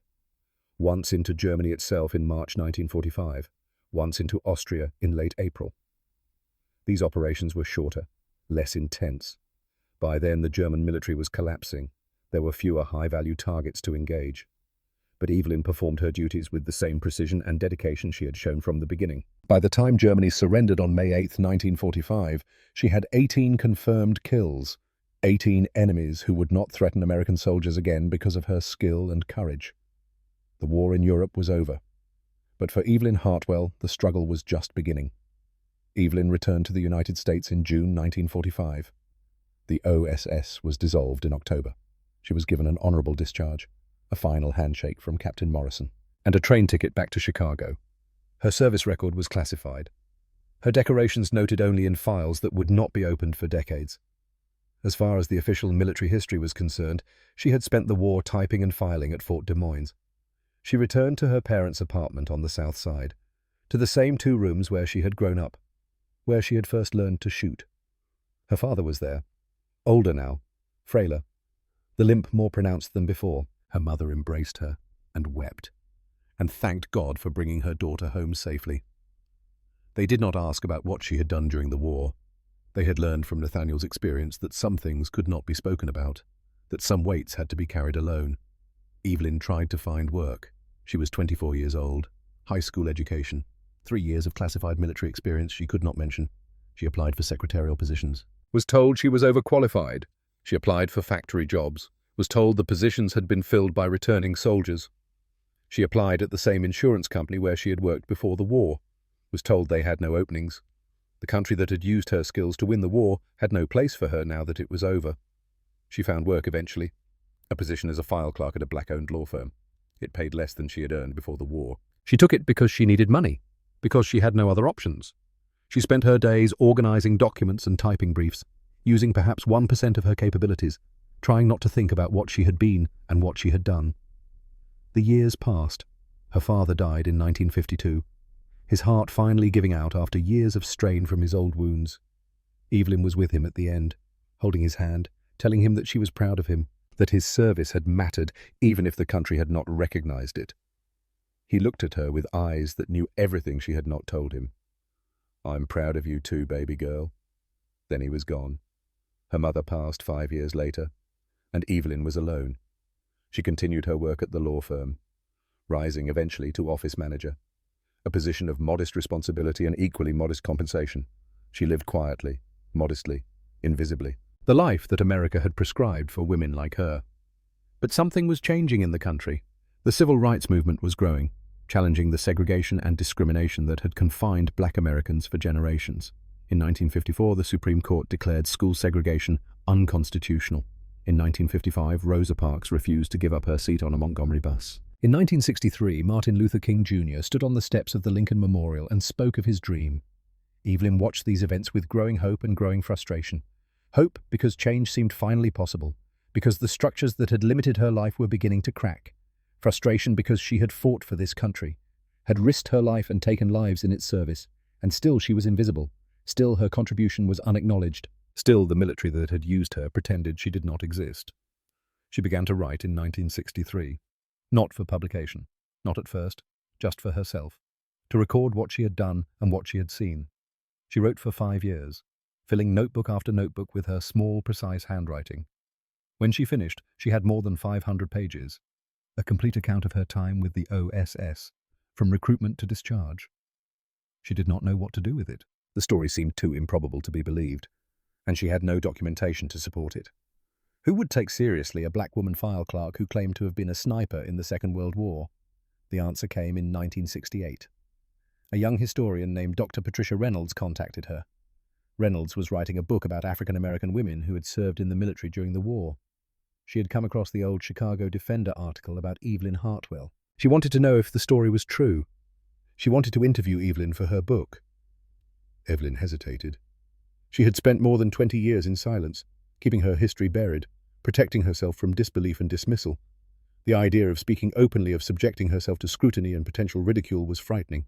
Once into Germany itself in March 1945, once into Austria in late April. These operations were shorter, less intense. By then the German military was collapsing. There were fewer high-value targets to engage. But Evelyn performed her duties with the same precision and dedication she had shown from the beginning. By the time Germany surrendered on May 8, 1945, she had 18 confirmed kills, 18 enemies who would not threaten American soldiers again because of her skill and courage. The war in Europe was over. But for Evelyn Hartwell, the struggle was just beginning. Evelyn returned to the United States in June 1945. The OSS was dissolved in October. She was given an honorable discharge, a final handshake from Captain Morrison, and a train ticket back to Chicago. Her service record was classified. Her decorations noted only in files that would not be opened for decades. As far as the official military history was concerned, she had spent the war typing and filing at Fort Des Moines. She returned to her parents' apartment on the south side, to the same 2 rooms where she had grown up, where she had first learned to shoot. Her father was there, older now, frailer, the limp more pronounced than before. Her mother embraced her and wept, and thanked God for bringing her daughter home safely. They did not ask about what she had done during the war. They had learned from Nathaniel's experience that some things could not be spoken about, that some weights had to be carried alone. Evelyn tried to find work. She was 24 years old, high school education, 3 years of classified military experience she could not mention. She applied for secretarial positions. Was told she was overqualified. She applied for factory jobs. Was told the positions had been filled by returning soldiers. She applied at the same insurance company where she had worked before the war. Was told they had no openings. The country that had used her skills to win the war had no place for her now that it was over. She found work eventually, a position as a file clerk at a black-owned law firm. It paid less than she had earned before the war. She took it because she needed money, because she had no other options. She spent her days organizing documents and typing briefs, using perhaps 1% of her capabilities, trying not to think about what she had been and what she had done. The years passed. Her father died in 1952, his heart finally giving out after years of strain from his old wounds. Evelyn was with him at the end, holding his hand, telling him that she was proud of him, that his service had mattered even if the country had not recognized it. He looked at her with eyes that knew everything she had not told him. "I'm proud of you too, baby girl." Then he was gone. Her mother passed 5 years later, and Evelyn was alone. She continued her work at the law firm, rising eventually to office manager, a position of modest responsibility and equally modest compensation. She lived quietly, modestly, invisibly, the life that America had prescribed for women like her. But something was changing in the country. The civil rights movement was growing, challenging the segregation and discrimination that had confined black Americans for generations. In 1954, the Supreme Court declared school segregation unconstitutional. In 1955, Rosa Parks refused to give up her seat on a Montgomery bus. In 1963, Martin Luther King Jr. stood on the steps of the Lincoln Memorial and spoke of his dream. Evelyn watched these events with growing hope and growing frustration. Hope because change seemed finally possible, because the structures that had limited her life were beginning to crack. Frustration because she had fought for this country, had risked her life and taken lives in its service, and still she was invisible. Still her contribution was unacknowledged. Still the military that had used her pretended she did not exist. She began to write in 1963. Not for publication, not at first, just for herself, to record what she had done and what she had seen. She wrote for 5 years, filling notebook after notebook with her small, precise handwriting. When she finished, she had more than 500 pages, a complete account of her time with the OSS, from recruitment to discharge. She did not know what to do with it. The story seemed too improbable to be believed, and she had no documentation to support it. Who would take seriously a black woman file clerk who claimed to have been a sniper in the Second World War? The answer came in 1968. A young historian named Dr. Patricia Reynolds contacted her. Reynolds was writing a book about African-American women who had served in the military during the war. She had come across the old Chicago Defender article about Evelyn Hartwell. She wanted to know if the story was true. She wanted to interview Evelyn for her book. Evelyn hesitated. She had spent more than 20 years in silence, keeping her history buried, protecting herself from disbelief and dismissal. The idea of speaking openly of subjecting herself to scrutiny and potential ridicule was frightening,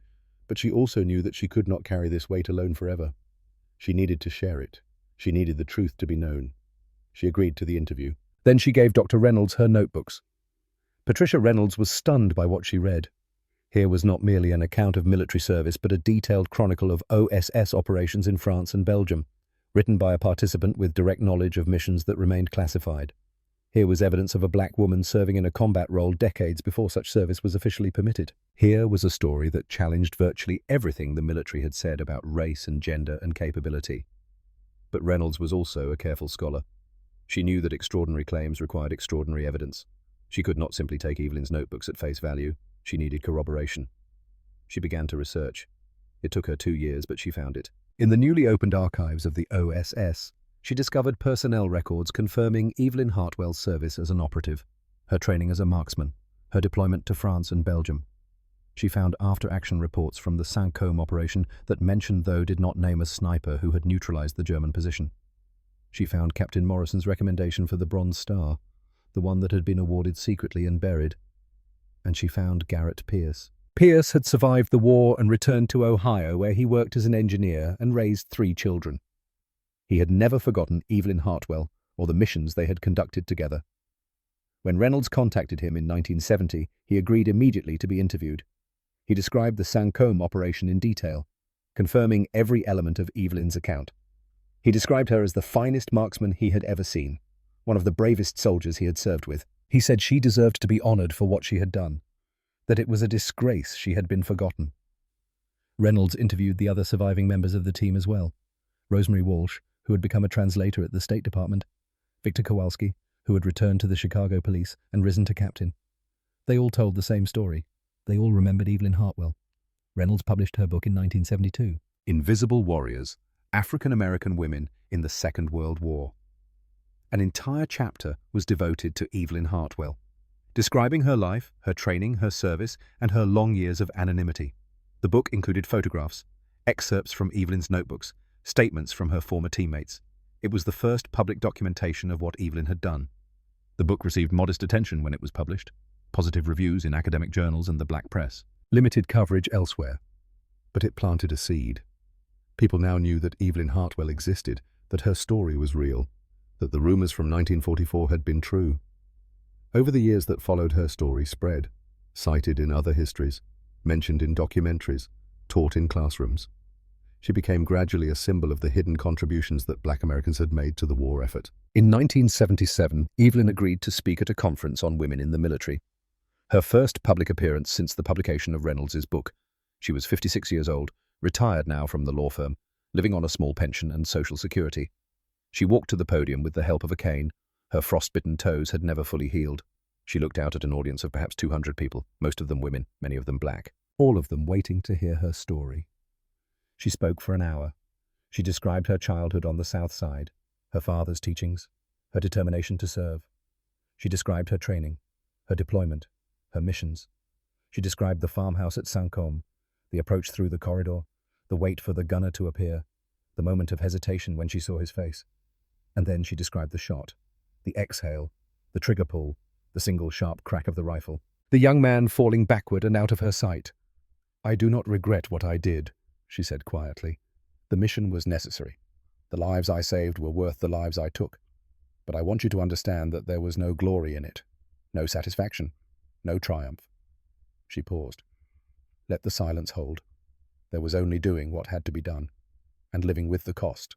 but she also knew that she could not carry this weight alone forever. She needed to share it. She needed the truth to be known. She agreed to the interview. Then she gave Dr. Reynolds her notebooks. Patricia Reynolds was stunned by what she read. Here was not merely an account of military service, but a detailed chronicle of OSS operations in France and Belgium, written by a participant with direct knowledge of missions that remained classified. Here was evidence of a black woman serving in a combat role decades before such service was officially permitted. Here was a story that challenged virtually everything the military had said about race and gender and capability. But Reynolds was also a careful scholar. She knew that extraordinary claims required extraordinary evidence. She could not simply take Evelyn's notebooks at face value. She needed corroboration. She began to research. It took her 2 years, but she found it. In the newly opened archives of the OSS, she discovered personnel records confirming Evelyn Hartwell's service as an operative, her training as a marksman, her deployment to France and Belgium. She found after-action reports from the Saint-Côme operation that mentioned, though did not name a sniper who had neutralized the German position. She found Captain Morrison's recommendation for the Bronze Star, the one that had been awarded secretly and buried. And she found Garrett Pierce. Pierce had survived the war and returned to Ohio, where he worked as an engineer and raised 3 children. He had never forgotten Evelyn Hartwell or the missions they had conducted together. When Reynolds contacted him in 1970, he agreed immediately to be interviewed. He described the Saint-Côme operation in detail, confirming every element of Evelyn's account. He described her as the finest marksman he had ever seen, one of the bravest soldiers he had served with. He said she deserved to be honored for what she had done, that it was a disgrace she had been forgotten. Reynolds interviewed the other surviving members of the team as well. Rosemary Walsh, who had become a translator at the State Department, Victor Kowalski, who had returned to the Chicago police and risen to captain. They all told the same story. They all remembered Evelyn Hartwell. Reynolds published her book in 1972. Invisible Warriors, African-American Women in the Second World War. An entire chapter was devoted to Evelyn Hartwell, describing her life, her training, her service, and her long years of anonymity. The book included photographs, excerpts from Evelyn's notebooks, statements from her former teammates. It was the first public documentation of what Evelyn had done. The book received modest attention when it was published, positive reviews in academic journals and the black press, limited coverage elsewhere. But it planted a seed. People now knew that Evelyn Hartwell existed, that her story was real, that the rumors from 1944 had been true. Over the years that followed, her story spread, cited in other histories, mentioned in documentaries, taught in classrooms. She became gradually a symbol of the hidden contributions that Black Americans had made to the war effort. In 1977, Evelyn agreed to speak at a conference on women in the military. Her first public appearance since the publication of Reynolds's book. She was 56 years old, retired now from the law firm, living on a small pension and Social Security. She walked to the podium with the help of a cane. Her frostbitten toes had never fully healed. She looked out at an audience of perhaps 200 people, most of them women, many of them black, all of them waiting to hear her story. She spoke for an hour. She described her childhood on the South Side, her father's teachings, her determination to serve. She described her training, her deployment, her missions. She described the farmhouse at Saint-Côme, the approach through the corridor, the wait for the gunner to appear, the moment of hesitation when she saw his face. And then she described the shot, the exhale, the trigger pull, the single sharp crack of the rifle. The young man falling backward and out of her sight. "I do not regret what I did," she said quietly. "The mission was necessary. The lives I saved were worth the lives I took. But I want you to understand that there was no glory in it, no satisfaction, no triumph." She paused. Let the silence hold. There was only doing what had to be done, and living with the cost.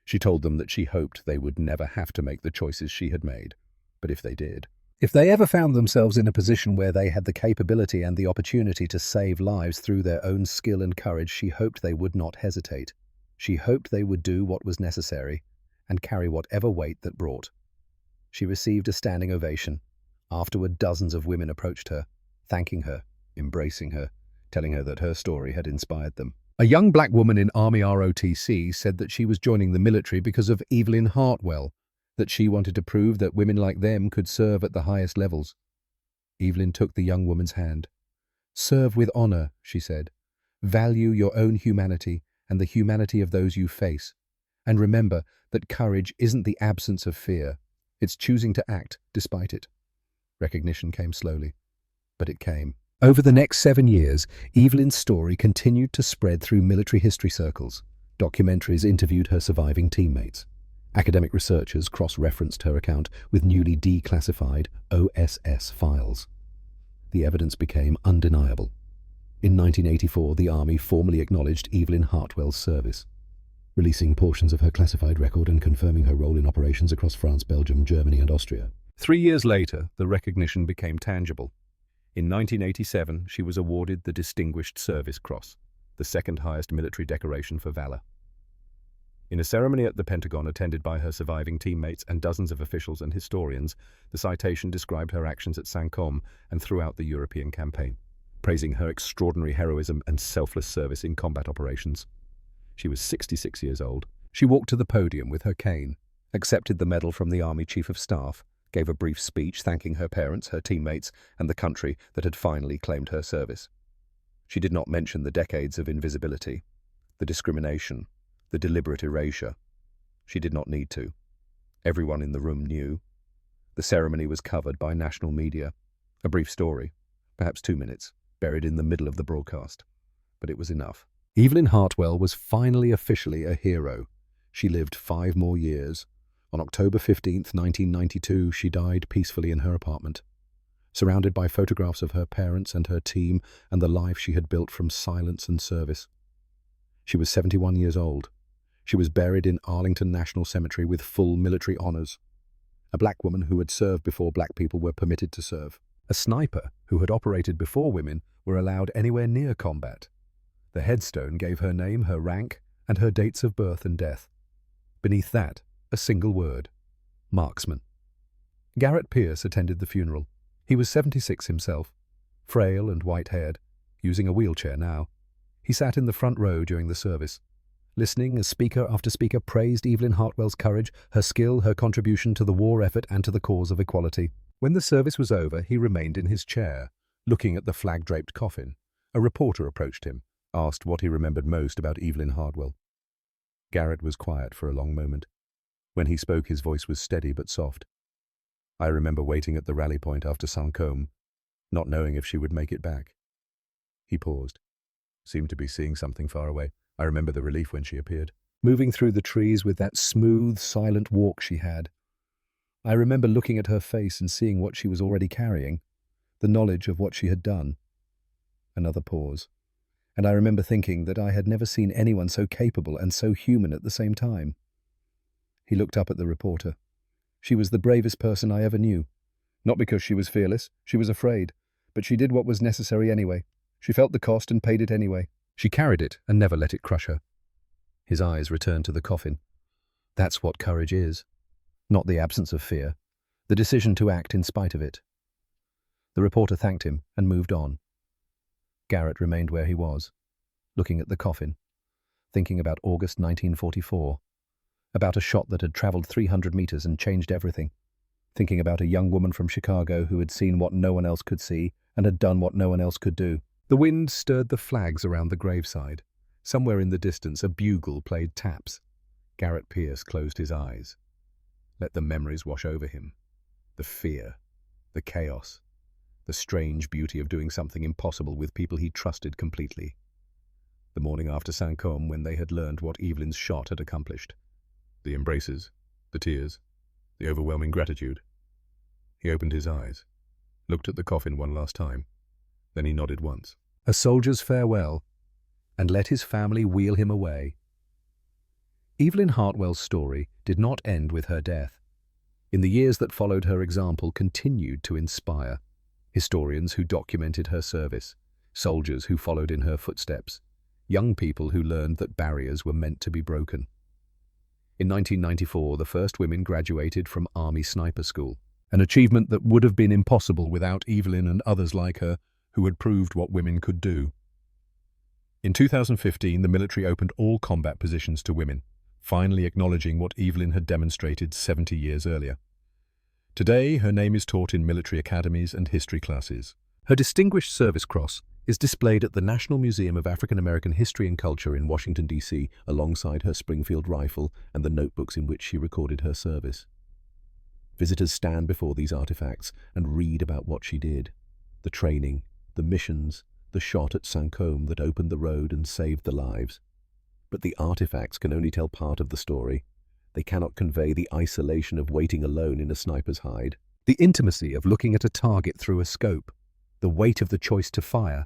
She told them that she hoped they would never have to make the choices she had made, but if they did, if they ever found themselves in a position where they had the capability and the opportunity to save lives through their own skill and courage, she hoped they would not hesitate. She hoped they would do what was necessary and carry whatever weight that brought. She received a standing ovation. Afterward, dozens of women approached her, thanking her, embracing her, telling her that her story had inspired them. A young black woman in Army ROTC said that she was joining the military because of Evelyn Hartwell, that she wanted to prove that women like them could serve at the highest levels. Evelyn took the young woman's hand. "Serve with honor," she said. "Value your own humanity and the humanity of those you face. And remember that courage isn't the absence of fear. It's choosing to act despite it." Recognition came slowly, but it came. Over the next 7 years, Evelyn's story continued to spread through military history circles. Documentaries interviewed her surviving teammates. Academic researchers cross-referenced her account with newly declassified OSS files. The evidence became undeniable. In 1984, the Army formally acknowledged Evelyn Hartwell's service, releasing portions of her classified record and confirming her role in operations across France, Belgium, Germany, and Austria. 3 years later, the recognition became tangible. In 1987, she was awarded the Distinguished Service Cross, the second highest military decoration for valor. In a ceremony at the Pentagon attended by her surviving teammates and dozens of officials and historians, the citation described her actions at Saint-Côme and throughout the European campaign, praising her extraordinary heroism and selfless service in combat operations. She was 66 years old. She walked to the podium with her cane, accepted the medal from the Army Chief of Staff, gave a brief speech thanking her parents, her teammates, and the country that had finally claimed her service. She did not mention the decades of invisibility, the discrimination, the deliberate erasure. She did not need to. Everyone in the room knew. The ceremony was covered by national media. A brief story, perhaps 2 minutes, buried in the middle of the broadcast. But it was enough. Evelyn Hartwell was finally officially a hero. She lived 5 more years. On October 15, 1992, she died peacefully in her apartment, surrounded by photographs of her parents and her team and the life she had built from silence and service. She was 71 years old. She was buried in Arlington National Cemetery with full military honors. A black woman who had served before black people were permitted to serve. A sniper who had operated before women were allowed anywhere near combat. The headstone gave her name, her rank, and her dates of birth and death. Beneath that, a single word: marksman. Garrett Pierce attended the funeral. He was 76 himself, frail and white-haired, using a wheelchair now. He sat in the front row during the service, listening as speaker after speaker praised Evelyn Hartwell's courage, her skill, her contribution to the war effort and to the cause of equality. When the service was over, he remained in his chair, looking at the flag-draped coffin. A reporter approached him, asked what he remembered most about Evelyn Hartwell. Garrett was quiet for a long moment. When he spoke, his voice was steady but soft. "I remember waiting at the rally point after Saint-Côme, not knowing if she would make it back." He paused, seemed to be seeing something far away. "I remember the relief when she appeared, moving through the trees with that smooth, silent walk she had. I remember looking at her face and seeing what she was already carrying, the knowledge of what she had done." Another pause. "And I remember thinking that I had never seen anyone so capable and so human at the same time." He looked up at the reporter. "She was the bravest person I ever knew. Not because she was fearless, she was afraid, but she did what was necessary anyway. She felt the cost and paid it anyway. She carried it and never let it crush her." His eyes returned to the coffin. "That's what courage is. Not the absence of fear, the decision to act in spite of it." The reporter thanked him and moved on. Garrett remained where he was, looking at the coffin, thinking about August 1944. about a shot that had traveled 300 meters and changed everything, thinking about a young woman from Chicago who had seen what no one else could see and had done what no one else could do. The wind stirred the flags around the graveside. Somewhere in the distance, a bugle played taps. Garrett Pierce closed his eyes. Let the memories wash over him. The fear, the chaos, the strange beauty of doing something impossible with people he trusted completely. The morning after Saint-Côme, when they had learned what Evelyn's shot had accomplished. The embraces, the tears, the overwhelming gratitude. He opened his eyes, looked at the coffin one last time. Then he nodded once. A soldier's farewell, and let his family wheel him away. Evelyn Hartwell's story did not end with her death. In the years that followed, her example continued to inspire. Historians who documented her service, soldiers who followed in her footsteps, young people who learned that barriers were meant to be broken. In 1994, the first women graduated from Army Sniper School, an achievement that would have been impossible without Evelyn and others like her who had proved what women could do. In 2015, the military opened all combat positions to women, finally acknowledging what Evelyn had demonstrated 70 years earlier. Today, her name is taught in military academies and history classes. Her Distinguished Service Cross is displayed at the National Museum of African American History and Culture in Washington, D.C., alongside her Springfield rifle and the notebooks in which she recorded her service. Visitors stand before these artifacts and read about what she did, the training, the missions, the shot at Saint-Côme that opened the road and saved the lives. But the artifacts can only tell part of the story. They cannot convey the isolation of waiting alone in a sniper's hide, the intimacy of looking at a target through a scope, the weight of the choice to fire.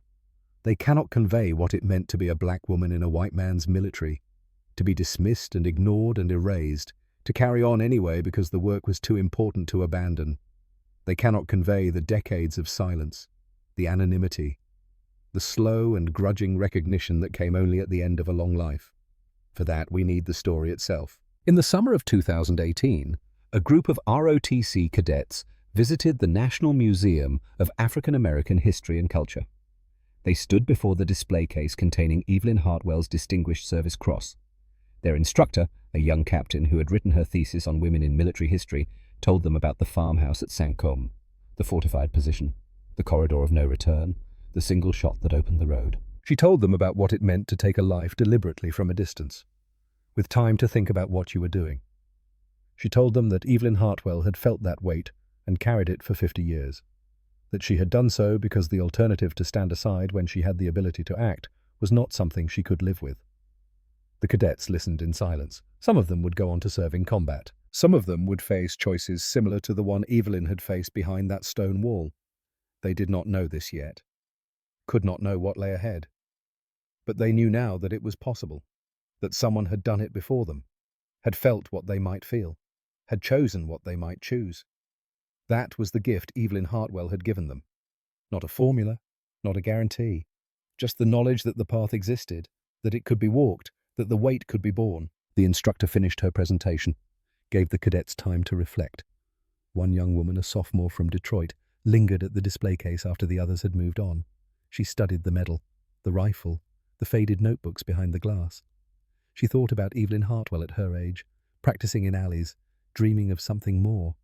They cannot convey what it meant to be a black woman in a white man's military, to be dismissed and ignored and erased, to carry on anyway because the work was too important to abandon. They cannot convey the decades of silence, the anonymity, the slow and grudging recognition that came only at the end of a long life. For that, we need the story itself. In the summer of 2018, a group of ROTC cadets visited the National Museum of African American History and Culture. They stood before the display case containing Evelyn Hartwell's Distinguished Service Cross. Their instructor, a young captain who had written her thesis on women in military history, told them about the farmhouse at Saint-Côme, the fortified position, the corridor of no return, the single shot that opened the road. She told them about what it meant to take a life deliberately from a distance, with time to think about what you were doing. She told them that Evelyn Hartwell had felt that weight and carried it for 50 years, that she had done so because the alternative to stand aside when she had the ability to act was not something she could live with. The cadets listened in silence. Some of them would go on to serve in combat. Some of them would face choices similar to the one Evelyn had faced behind that stone wall. They did not know this yet, could not know what lay ahead. But they knew now that it was possible, that someone had done it before them, had felt what they might feel, had chosen what they might choose. That was the gift Evelyn Hartwell had given them. Not a formula, not a guarantee, just the knowledge that the path existed, that it could be walked, that the weight could be borne. The instructor finished her presentation, gave the cadets time to reflect. One young woman, a sophomore from Detroit, lingered at the display case after the others had moved on. She studied the medal, the rifle, the faded notebooks behind the glass. She thought about Evelyn Hartwell at her age, practicing in alleys, dreaming of something more.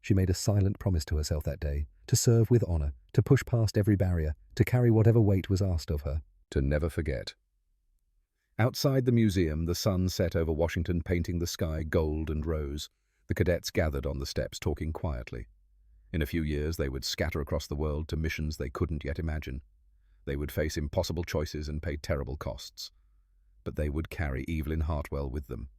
She made a silent promise to herself that day, to serve with honor, to push past every barrier, to carry whatever weight was asked of her, to never forget. Outside the museum, the sun set over Washington, painting the sky gold and rose. The cadets gathered on the steps, talking quietly. In a few years, they would scatter across the world to missions they couldn't yet imagine. They would face impossible choices and pay terrible costs. But they would carry Evelyn Hartwell with them.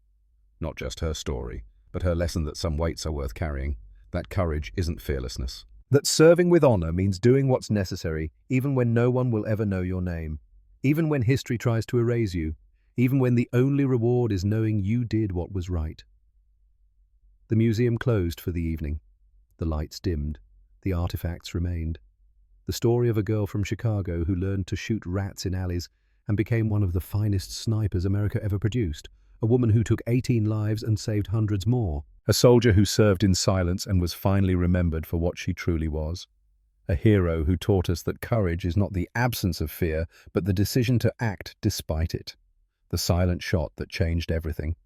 Not just her story, but her lesson that some weights are worth carrying, that courage isn't fearlessness. That serving with honor means doing what's necessary, even when no one will ever know your name, even when history tries to erase you, even when the only reward is knowing you did what was right. The museum closed for the evening. The lights dimmed. The artifacts remained. The story of a girl from Chicago who learned to shoot rats in alleys and became one of the finest snipers America ever produced, a woman who took 18 lives and saved hundreds more, a soldier who served in silence and was finally remembered for what she truly was, a hero who taught us that courage is not the absence of fear, but the decision to act despite it, the silent shot that changed everything.